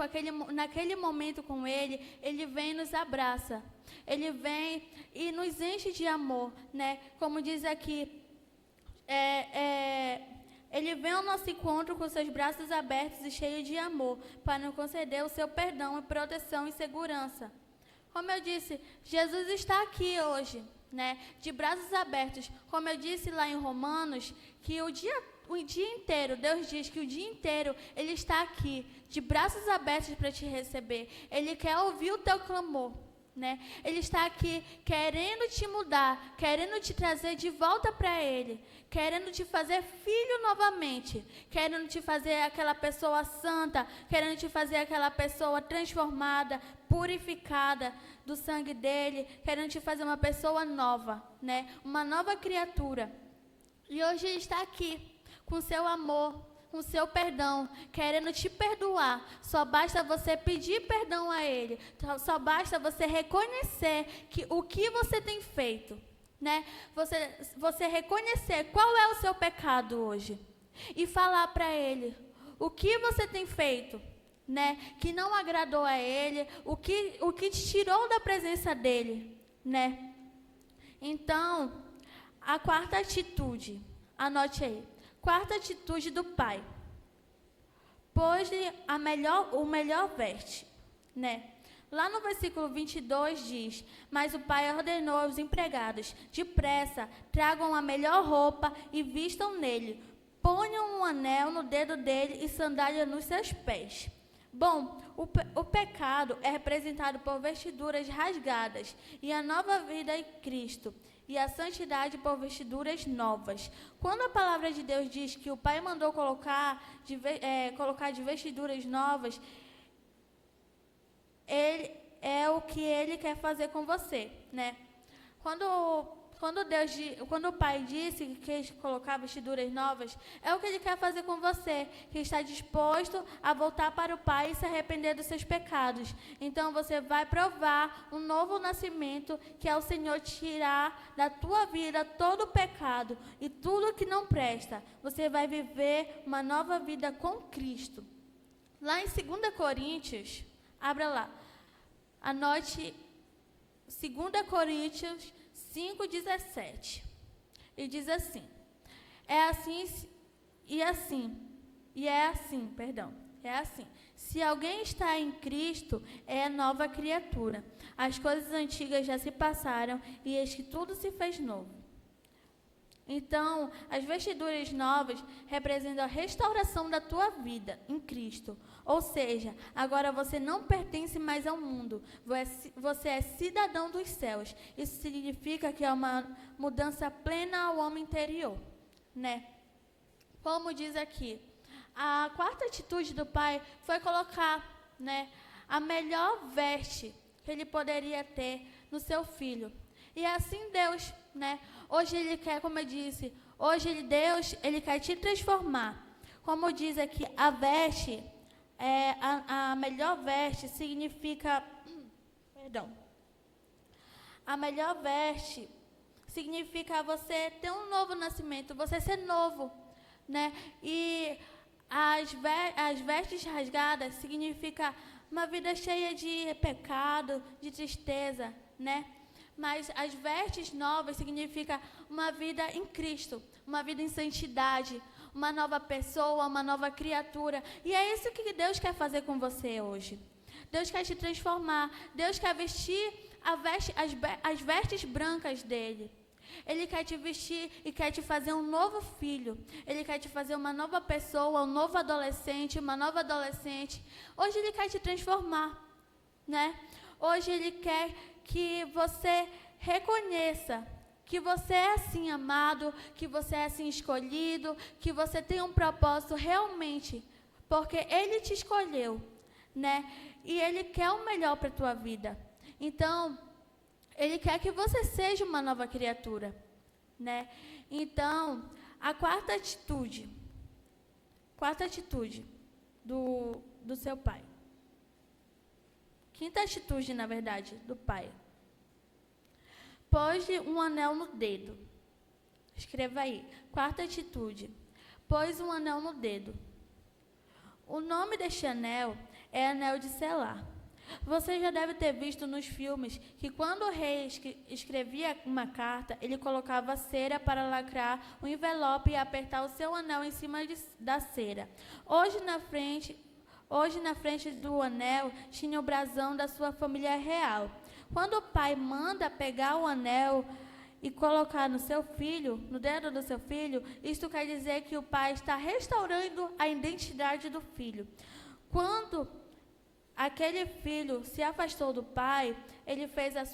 naquele momento com Ele, Ele vem e nos abraça. Ele vem e nos enche de amor, né? Como diz aqui, Ele vem ao nosso encontro com seus braços abertos e cheios de amor, para nos conceder o seu perdão, proteção e segurança. Como eu disse, Jesus está aqui hoje, né, de braços abertos. Como eu disse lá em Romanos, que o dia inteiro, Deus diz que o dia inteiro Ele está aqui, de braços abertos para te receber. Ele quer ouvir o teu clamor, né? Ele está aqui querendo te mudar, querendo te trazer de volta para Ele, querendo te fazer filho novamente, querendo te fazer aquela pessoa santa, querendo te fazer aquela pessoa transformada, purificada do sangue dele, querendo te fazer uma pessoa nova, né? Uma nova criatura. E hoje Ele está aqui, com seu amor, com seu perdão, querendo te perdoar. Só basta você pedir perdão a Ele. Só basta você reconhecer o que você tem feito, né? Você reconhecer qual é o seu pecado hoje e falar para Ele o que você tem feito, né? Que não agradou a Ele, o que te tirou da presença dEle, né? Então, a quarta atitude, anote aí. Quarta atitude do pai: pôs-lhe o melhor veste, né? Lá no versículo 22 diz: mas o pai ordenou aos empregados: depressa, tragam a melhor roupa e vistam nele. Ponham um anel no dedo dele e sandália nos seus pés. Bom, o pecado é representado por vestiduras rasgadas e a nova vida em Cristo, e a santidade por vestiduras novas. Quando a palavra de Deus diz que o Pai mandou colocar de vestiduras novas, é o que Ele quer fazer com você, né? Quando o Pai disse que quer colocar vestiduras novas, é o que Ele quer fazer com você, que está disposto a voltar para o Pai e se arrepender dos seus pecados. Então você vai provar um novo nascimento, que é o Senhor tirar da tua vida todo o pecado e tudo que não presta. Você vai viver uma nova vida com Cristo. Lá em 2 Coríntios, abra lá, anote 2 Coríntios 5:17, e diz assim: é assim, se alguém está em Cristo, é nova criatura. As coisas antigas já se passaram, e eis que tudo se fez novo. Então, as vestiduras novas representam a restauração da tua vida em Cristo. Ou seja, agora você não pertence mais ao mundo. Você é cidadão dos céus. Isso significa que é uma mudança plena ao homem interior, né? Como diz aqui, a quarta atitude do Pai foi colocar, né, a melhor veste que ele poderia ter no seu filho. E é assim Deus, né? Hoje Ele quer, como eu disse, Deus, Ele quer te transformar. Como diz aqui, a veste, a melhor veste significa, a melhor veste significa você ter um novo nascimento, você ser novo, né? E as vestes rasgadas significa uma vida cheia de pecado, de tristeza, né? Mas as vestes novas significa uma vida em Cristo, uma vida em santidade, uma nova pessoa, uma nova criatura. E é isso que Deus quer fazer com você hoje. Deus quer te transformar. Deus quer vestir as vestes brancas dele. Ele quer te vestir e quer te fazer um novo filho. Ele quer te fazer uma nova pessoa, um novo adolescente, uma nova adolescente. Hoje Ele quer te transformar, né? Hoje Ele quer que você reconheça que você é assim amado, que você é assim escolhido, que você tem um propósito realmente, porque Ele te escolheu, né? E Ele quer o melhor para a tua vida. Então, Ele quer que você seja uma nova criatura, né? Então, a quarta atitude do seu pai. Quinta atitude, na verdade, do pai. Pôs um anel no dedo. Escreva aí. Quarta atitude. Pôs um anel no dedo. O nome deste anel é anel de selar. Você já deve ter visto nos filmes que quando o rei escrevia uma carta, ele colocava cera para lacrar o envelope e apertar o seu anel em cima da cera. Hoje na frente do anel tinha o brasão da sua família real. Quando o pai manda pegar o anel e colocar no seu filho, no dedo do seu filho, isto quer dizer que o pai está restaurando a identidade do filho. Quando aquele filho se afastou do pai, ele perdeu a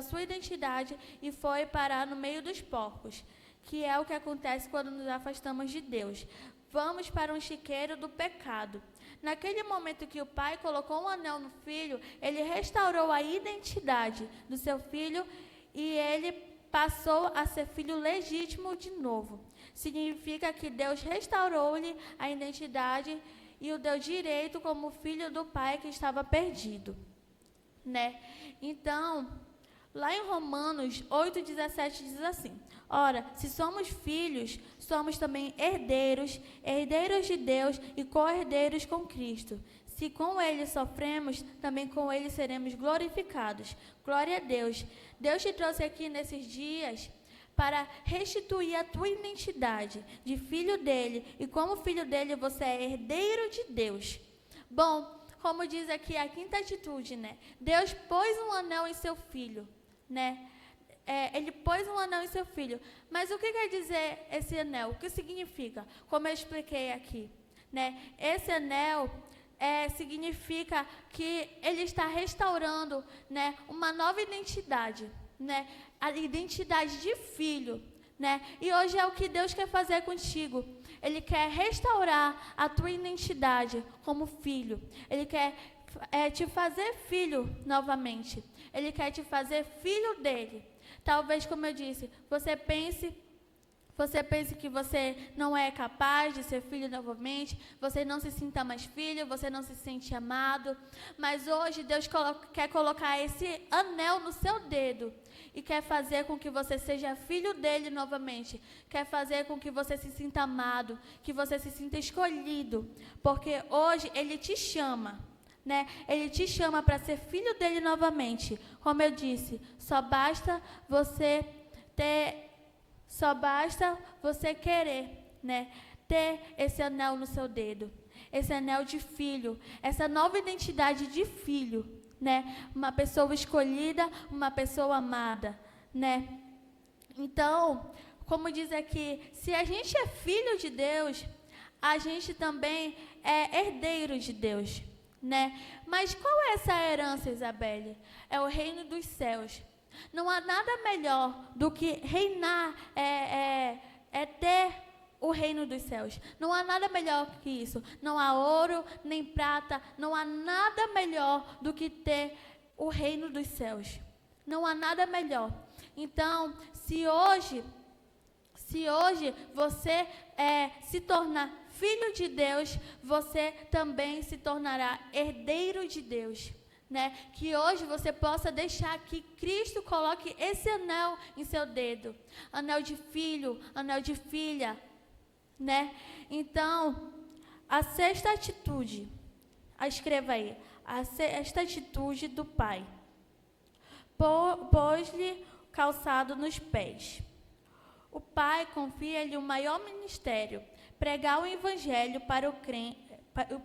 sua identidade e foi parar no meio dos porcos, que é o que acontece quando nos afastamos de Deus. Vamos para um chiqueiro do pecado. Naquele momento que o pai colocou um anel no filho, ele restaurou a identidade do seu filho e ele passou a ser filho legítimo de novo. Significa que Deus restaurou-lhe a identidade e o deu direito como filho do pai que estava perdido, né? Então, lá em Romanos 8:17 diz assim: ora, se somos filhos, somos também herdeiros, herdeiros de Deus e co-herdeiros com Cristo. Se com Ele sofremos, também com Ele seremos glorificados. Glória a Deus. Deus te trouxe aqui nesses dias para restituir a tua identidade de filho dele. E como filho dele, você é herdeiro de Deus. Bom, como diz aqui a quinta atitude, né? Deus pôs um anel em seu filho, né? Ele pôs um anel em seu filho. Mas o que quer dizer esse anel? O que significa? Como eu expliquei aqui, né? Esse anel significa que ele está restaurando, né, uma nova identidade, né? A identidade de filho, né? E hoje é o que Deus quer fazer contigo. Ele quer restaurar a tua identidade como filho. Ele quer te fazer filho novamente. Ele quer te fazer filho dele. Talvez, como eu disse, você pense que você não é capaz de ser filho novamente, você não se sinta mais filho, você não se sente amado, mas hoje Deus quer colocar esse anel no seu dedo e quer fazer com que você seja filho dele novamente, quer fazer com que você se sinta amado, que você se sinta escolhido, porque hoje ele te chama, né? Ele te chama para ser filho dele novamente. Como eu disse, só basta você querer, né? Ter esse anel no seu dedo, esse anel de filho, essa nova identidade de filho, né? Uma pessoa escolhida, uma pessoa amada, né? Então, como diz aqui, se a gente é filho de Deus, a gente também é herdeiro de Deus, né? Mas qual é essa herança, Isabelle? É o reino dos céus. Não há nada melhor do que reinar, ter o reino dos céus. Não há nada melhor que isso. Não há ouro, nem prata, não há nada melhor do que ter o reino dos céus. Não há nada melhor. Então, se hoje você se tornar filho de Deus, você também se tornará herdeiro de Deus. Né? Que hoje você possa deixar que Cristo coloque esse anel em seu dedo, anel de filho, anel de filha, né? Então, a sexta atitude, escreva aí, a sexta atitude do Pai, pôs-lhe calçado nos pés. O Pai confia-lhe o maior ministério, pregar o Evangelho para o crente,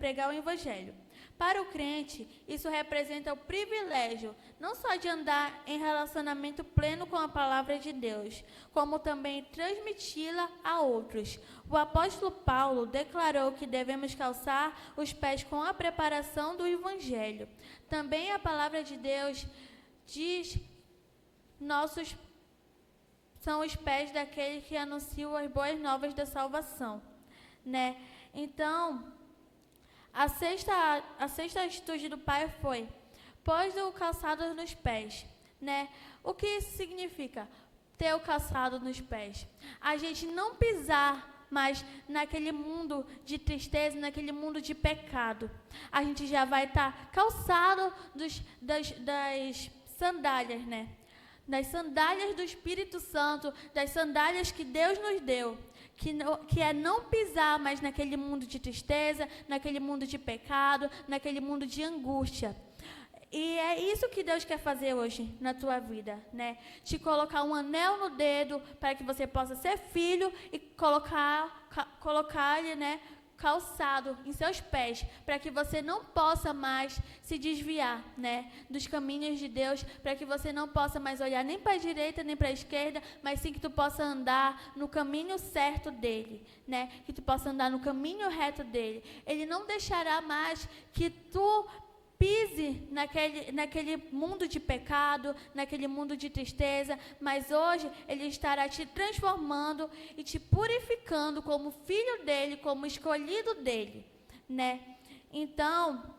pregar o Evangelho. Para o crente, isso representa o privilégio, não só de andar em relacionamento pleno com a palavra de Deus, como também transmiti-la a outros. O apóstolo Paulo declarou que devemos calçar os pés com a preparação do Evangelho. Também a palavra de Deus diz: nossos são os pés daquele que anunciam as boas novas da salvação, né? Então, a sexta atitude do Pai foi: pôs o calçado nos pés, né? O que isso significa? Ter o calçado nos pés. A gente não pisar mais naquele mundo de tristeza, naquele mundo de pecado. A gente já vai estar calçado das sandálias, né? Das sandálias do Espírito Santo, das sandálias que Deus nos deu. Que é não pisar mais naquele mundo de tristeza, naquele mundo de pecado, naquele mundo de angústia. E é isso que Deus quer fazer hoje na tua vida, né? Te colocar um anel no dedo para que você possa ser filho e colocar-lhe, né, calçado em seus pés, para que você não possa mais se desviar, né, dos caminhos de Deus, para que você não possa mais olhar nem para a direita nem para a esquerda, mas sim que tu possa andar no caminho certo dele, né, que tu possa andar no caminho reto dele. Ele não deixará mais que tu pise naquele mundo de pecado, naquele mundo de tristeza, mas hoje Ele estará te transformando e te purificando como filho dEle, como escolhido dEle, né? Então,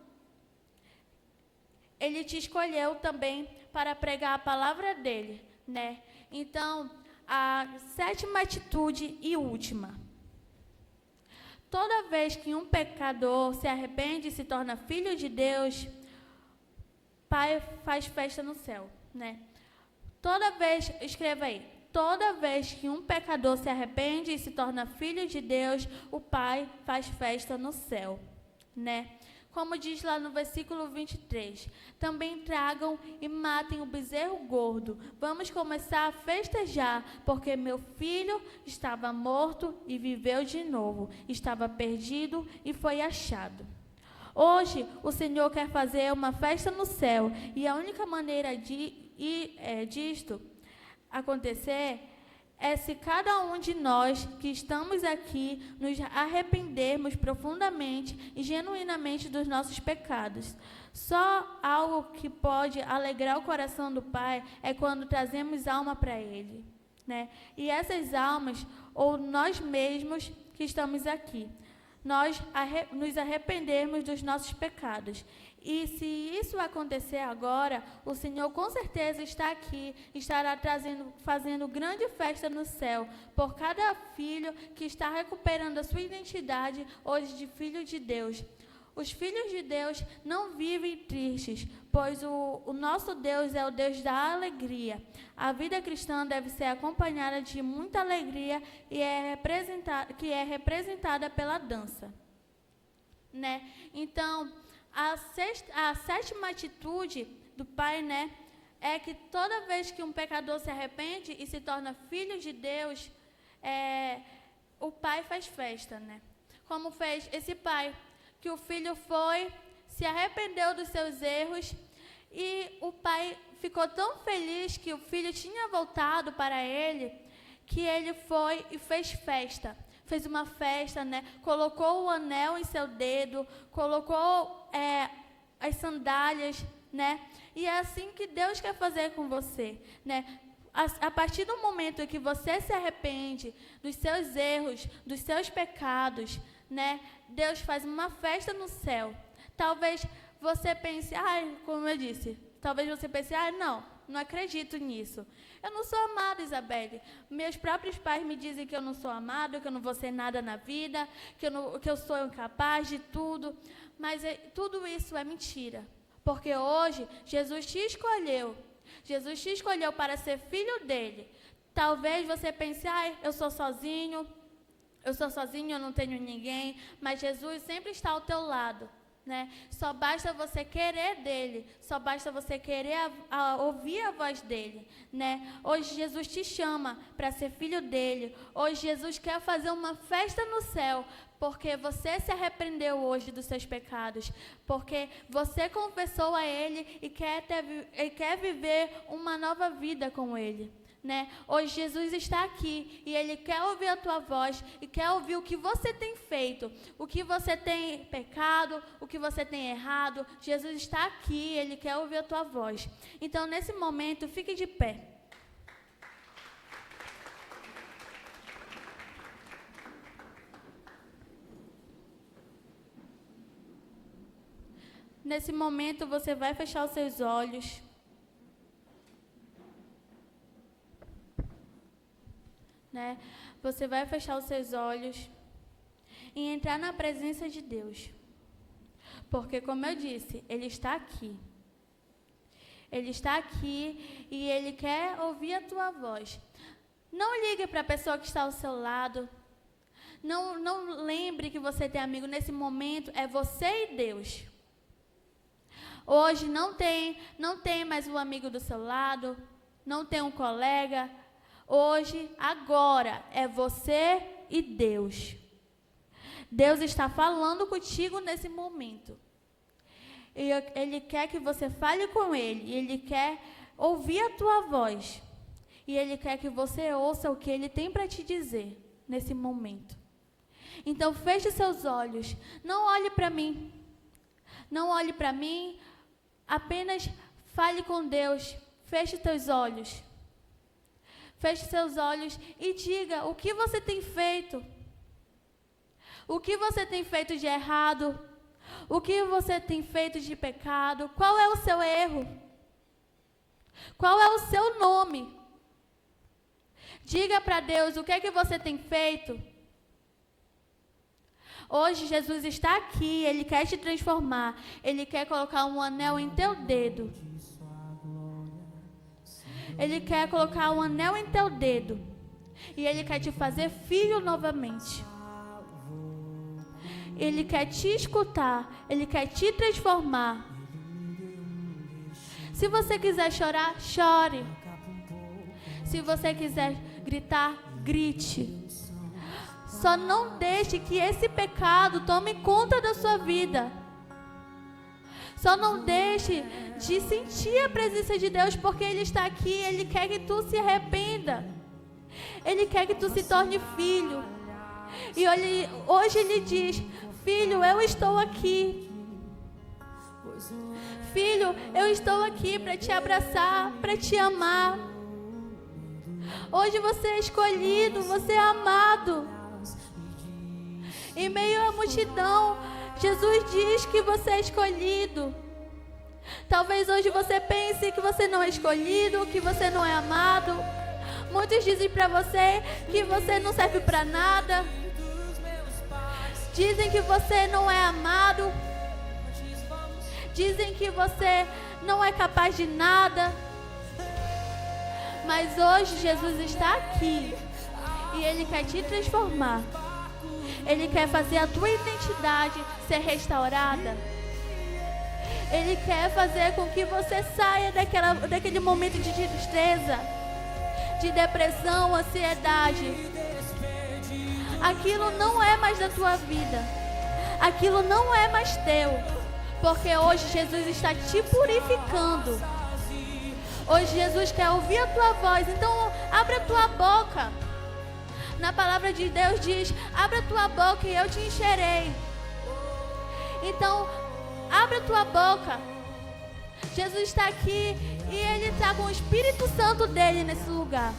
Ele te escolheu também para pregar a palavra dEle, né? Então, a sétima atitude e última. Toda vez que um pecador se arrepende e se torna filho de Deus, Pai faz festa no céu, né? Toda vez, escreva aí, toda vez que um pecador se arrepende e se torna filho de Deus, o Pai faz festa no céu, né? Como diz lá no versículo 23, também tragam e matem o bezerro gordo. Vamos começar a festejar, porque meu filho estava morto e viveu de novo. Estava perdido e foi achado. Hoje, o Senhor quer fazer uma festa no céu, e a única maneira disto acontecer é se cada um de nós que estamos aqui nos arrependermos profundamente e genuinamente dos nossos pecados. Só algo que pode alegrar o coração do Pai é quando trazemos alma para Ele, né? E essas almas, ou nós mesmos que estamos aqui, nós nos arrependermos dos nossos pecados. E se isso acontecer agora, o Senhor com certeza está aqui, estará fazendo grande festa no céu, por cada filho que está recuperando a sua identidade hoje de filho de Deus. Os filhos de Deus não vivem tristes, pois o nosso Deus é o Deus da alegria. A vida cristã deve ser acompanhada de muita alegria e que é representada pela dança, né? Então, a sétima atitude do Pai, né, é que toda vez que um pecador se arrepende e se torna filho de Deus, o Pai faz festa, né? Como fez esse pai, que o filho foi, se arrependeu dos seus erros, e o pai ficou tão feliz que o filho tinha voltado para ele, que ele foi e fez festa. Fez uma festa, né? Colocou o anel em seu dedo, colocou as sandálias, né? E é assim que Deus quer fazer com você, né? A partir do momento em que você se arrepende dos seus erros, dos seus pecados, né? Deus faz uma festa no céu. Talvez você pense, como eu disse, talvez você pense, não acredito nisso. Eu não sou amada, Isabelle. Meus próprios pais me dizem que eu não sou amada, que eu não vou ser nada na vida, que eu sou incapaz de tudo. Mas tudo isso é mentira. Porque hoje, Jesus te escolheu. Jesus te escolheu para ser filho dele. Talvez você pense, eu sou sozinho, eu não tenho ninguém. Mas Jesus sempre está ao teu lado, né? Só basta você querer dele, só basta você querer ouvir a voz dele, né? Hoje Jesus te chama para ser filho dele. Hoje Jesus quer fazer uma festa no céu, porque você se arrependeu hoje dos seus pecados, porque você confessou a ele e quer viver uma nova vida com ele, né? Hoje Jesus está aqui e Ele quer ouvir a tua voz e quer ouvir o que você tem feito, o que você tem pecado, o que você tem errado. Jesus está aqui, Ele quer ouvir a tua voz. Então, nesse momento, fique de pé. Nesse momento, você vai fechar os seus olhos. Né? Você vai fechar os seus olhos e entrar na presença de Deus. Porque, como eu disse, Ele está aqui. Ele está aqui e Ele quer ouvir a tua voz. Não ligue para a pessoa que está ao seu lado. Não lembre que você tem amigo. Nesse momento, é você e Deus. Hoje não tem mais um amigo do seu lado, não tem um colega. Hoje, agora, é você e Deus. Deus está falando contigo nesse momento. E Ele quer que você fale com Ele. Ele quer ouvir a tua voz. E Ele quer que você ouça o que Ele tem para te dizer nesse momento. Então, feche seus olhos. Não olhe para mim. Não olhe para mim. Apenas fale com Deus. Feche teus olhos. Feche seus olhos e diga o que você tem feito. O que você tem feito de errado? O que você tem feito de pecado? Qual é o seu erro? Qual é o seu nome? Diga para Deus o que é que você tem feito. Hoje Jesus está aqui, Ele quer te transformar. Ele quer colocar um anel em teu dedo. Ele quer colocar um anel em teu dedo. E Ele quer te fazer filho novamente. Ele quer te escutar. Ele quer te transformar. Se você quiser chorar, chore. Se você quiser gritar, grite. Só não deixe que esse pecado tome conta da sua vida. Só não deixe de sentir a presença de Deus, porque Ele está aqui. Ele quer que tu se arrependa. Ele quer que tu se torne filho. E hoje Ele diz: filho, eu estou aqui. Filho, eu estou aqui para te abraçar, para te amar. Hoje você é escolhido, você é amado. Em meio à multidão, Jesus diz que você é escolhido. Talvez hoje você pense que você não é escolhido, que você não é amado. Muitos dizem para você que você não serve para nada. Dizem que você não é amado. Dizem que você não é capaz de nada. Mas hoje Jesus está aqui e Ele quer te transformar. Ele quer fazer a tua identidade ser restaurada. Ele quer fazer com que você saia daquele momento de tristeza, de depressão, ansiedade. Aquilo não é mais da tua vida. Aquilo não é mais teu. Porque hoje Jesus está te purificando. Hoje Jesus quer ouvir a tua voz. Então abre a tua boca. Na palavra de Deus diz: abre a tua boca e eu te encherei. Então abre a tua boca. Jesus está aqui e Ele está com o Espírito Santo dele nesse lugar.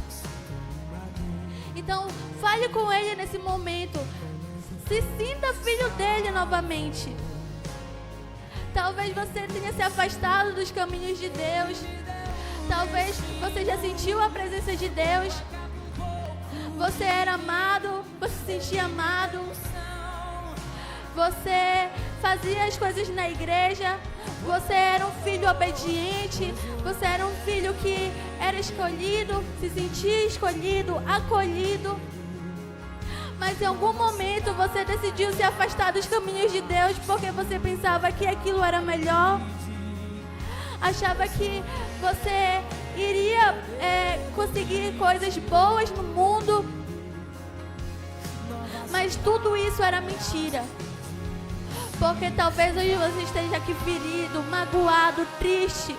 Então fale com Ele nesse momento. Se sinta filho dele novamente. Talvez você tenha se afastado dos caminhos de Deus. Talvez você já sentiu a presença de Deus. Você era amado, você se sentia amado. Você fazia as coisas na igreja. Você era um filho obediente. Você era um filho que era escolhido, se sentia escolhido, acolhido. Mas em algum momento você decidiu se afastar dos caminhos de Deus porque você pensava que aquilo era melhor. Achava que você iria conseguir coisas boas no mundo. Mas tudo isso era mentira. Porque talvez hoje você esteja aqui ferido, magoado, triste.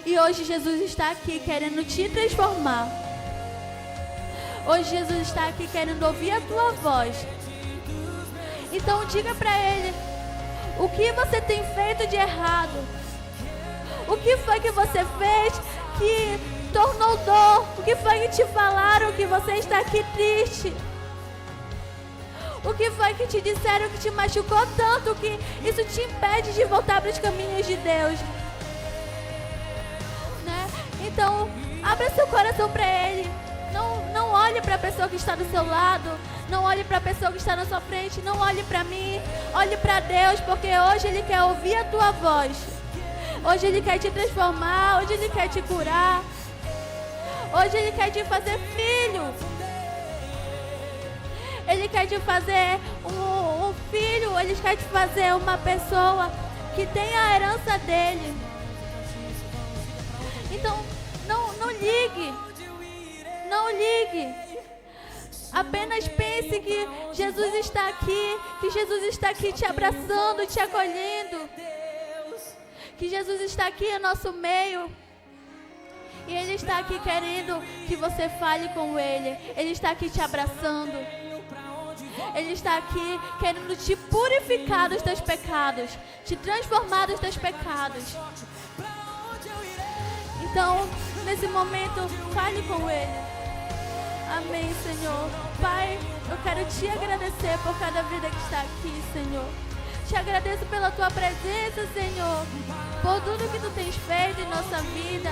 E hoje Jesus está aqui querendo te transformar. Hoje Jesus está aqui querendo ouvir a tua voz. Então diga para Ele: o que você tem feito de errado? O que foi que você fez que tornou dor? O que foi que te falaram que você está aqui triste? O que foi que te disseram que te machucou tanto que isso te impede de voltar para os caminhos de Deus? Né? Então, abra seu coração para Ele. Não olhe para a pessoa que está do seu lado. Não olhe para a pessoa que está na sua frente. Não olhe para mim. Olhe para Deus, porque hoje Ele quer ouvir a tua voz. Hoje Ele quer te transformar. Hoje Ele quer te curar. Hoje Ele quer te fazer filho. Ele quer te fazer um filho. Ele quer te fazer uma pessoa que tem a herança dele. Então, não ligue. Não ligue. Apenas pense que Jesus está aqui. Que Jesus está aqui te abraçando, te acolhendo. Que Jesus está aqui em nosso meio. E Ele está aqui querendo que você fale com Ele. Ele está aqui te abraçando. Ele está aqui querendo te purificar dos teus pecados. Te transformar dos teus pecados. Então, nesse momento, fale com Ele. Amém, Senhor. Pai, eu quero te agradecer por cada vida que está aqui, Senhor. Te agradeço pela tua presença, Senhor. Por tudo que tu tens feito em nossa vida.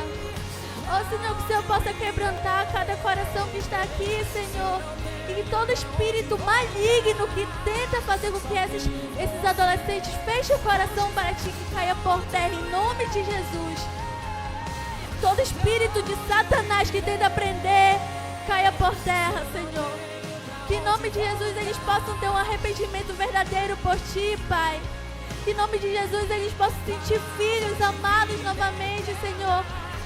Oh, Senhor, que o Senhor possa quebrantar cada coração que está aqui, Senhor. E que todo espírito maligno que tenta fazer com que esses adolescentes fechem o coração para ti, que caia por terra em nome de Jesus. Todo espírito de Satanás que tenta prender, caia por terra, Senhor. Que em nome de Jesus eles possam ter um arrependimento verdadeiro por ti, Pai. Que em nome de Jesus eles possam sentir filhos amados novamente, Senhor.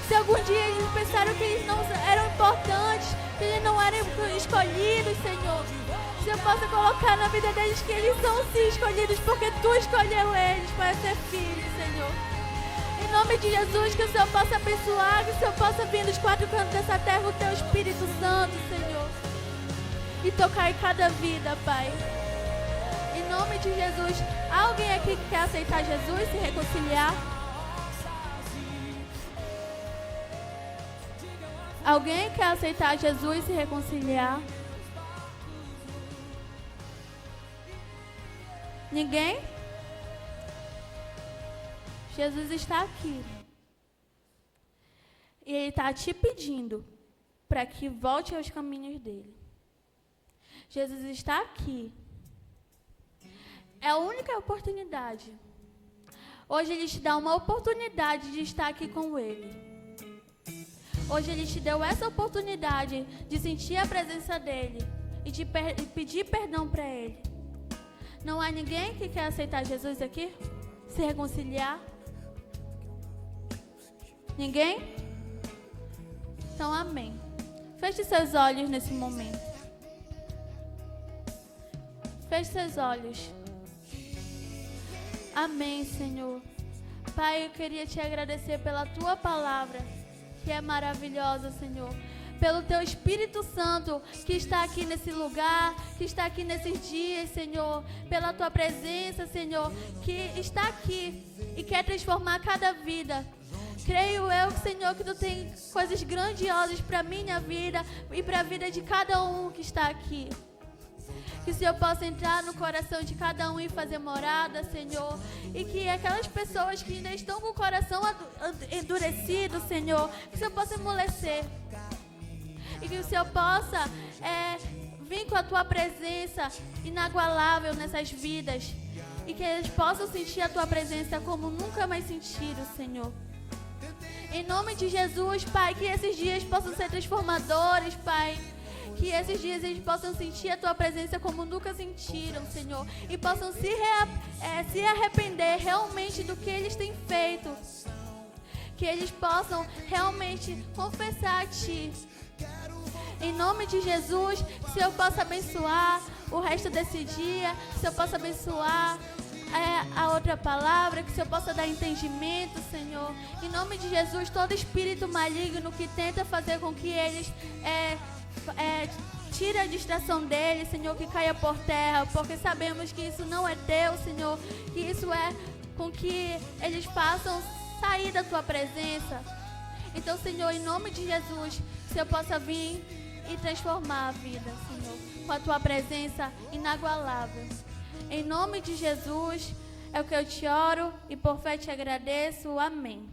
Se algum dia eles pensaram que eles não eram importantes, que eles não eram escolhidos, Senhor. Que o Senhor possa colocar na vida deles que eles são sim escolhidos, porque Tu escolheu eles para ser filhos, Senhor. Em nome de Jesus, que o Senhor possa abençoar, que o Senhor possa vir dos quatro cantos dessa terra o Teu Espírito Santo, Senhor. E tocar em cada vida, Pai. Em nome de Jesus. Há alguém aqui que quer aceitar Jesus, se reconciliar? Alguém quer aceitar Jesus e se reconciliar? Ninguém? Jesus está aqui. E Ele está te pedindo para que volte aos caminhos dele. Jesus está aqui. É a única oportunidade. Hoje Ele te dá uma oportunidade de estar aqui com Ele. Hoje Ele te deu essa oportunidade de sentir a presença dEle e de pedir perdão para Ele. Não há ninguém que quer aceitar Jesus aqui? Se reconciliar? Ninguém? Então, amém. Feche seus olhos nesse momento. Feche seus olhos. Amém, Senhor. Pai, eu queria te agradecer pela Tua palavra, que é maravilhosa, Senhor. Pelo Teu Espírito Santo, que está aqui nesse lugar, que está aqui nesses dias, Senhor. Pela Tua presença, Senhor, que está aqui e quer transformar cada vida. Creio eu, Senhor, que Tu tem coisas grandiosas para a minha vida e para a vida de cada um que está aqui. Que o Senhor possa entrar no coração de cada um e fazer morada, Senhor. E que aquelas pessoas que ainda estão com o coração endurecido, Senhor, que o Senhor possa amolecer. E que o Senhor possa vir com a Tua presença inagualável nessas vidas. E que eles possam sentir a Tua presença como nunca mais sentiram, Senhor. Em nome de Jesus, Pai, que esses dias possam ser transformadores, Pai. Que esses dias eles possam sentir a Tua presença como nunca sentiram, Senhor. E possam se arrepender realmente do que eles têm feito. Que eles possam realmente confessar a Ti. Em nome de Jesus, que o Senhor possa abençoar o resto desse dia. Que o Senhor possa abençoar a outra palavra. Que o Senhor possa dar entendimento, Senhor. Em nome de Jesus, todo espírito maligno que tenta fazer com que eles... tira a distração dele, Senhor, que caia por terra, porque sabemos que isso não é Teu, Senhor, que isso é com que eles façam sair da Tua presença. Então, Senhor, em nome de Jesus, que o Senhor possa vir e transformar a vida, Senhor, com a Tua presença inagualável. Em nome de Jesus, é o que eu te oro e por fé te agradeço. Amém.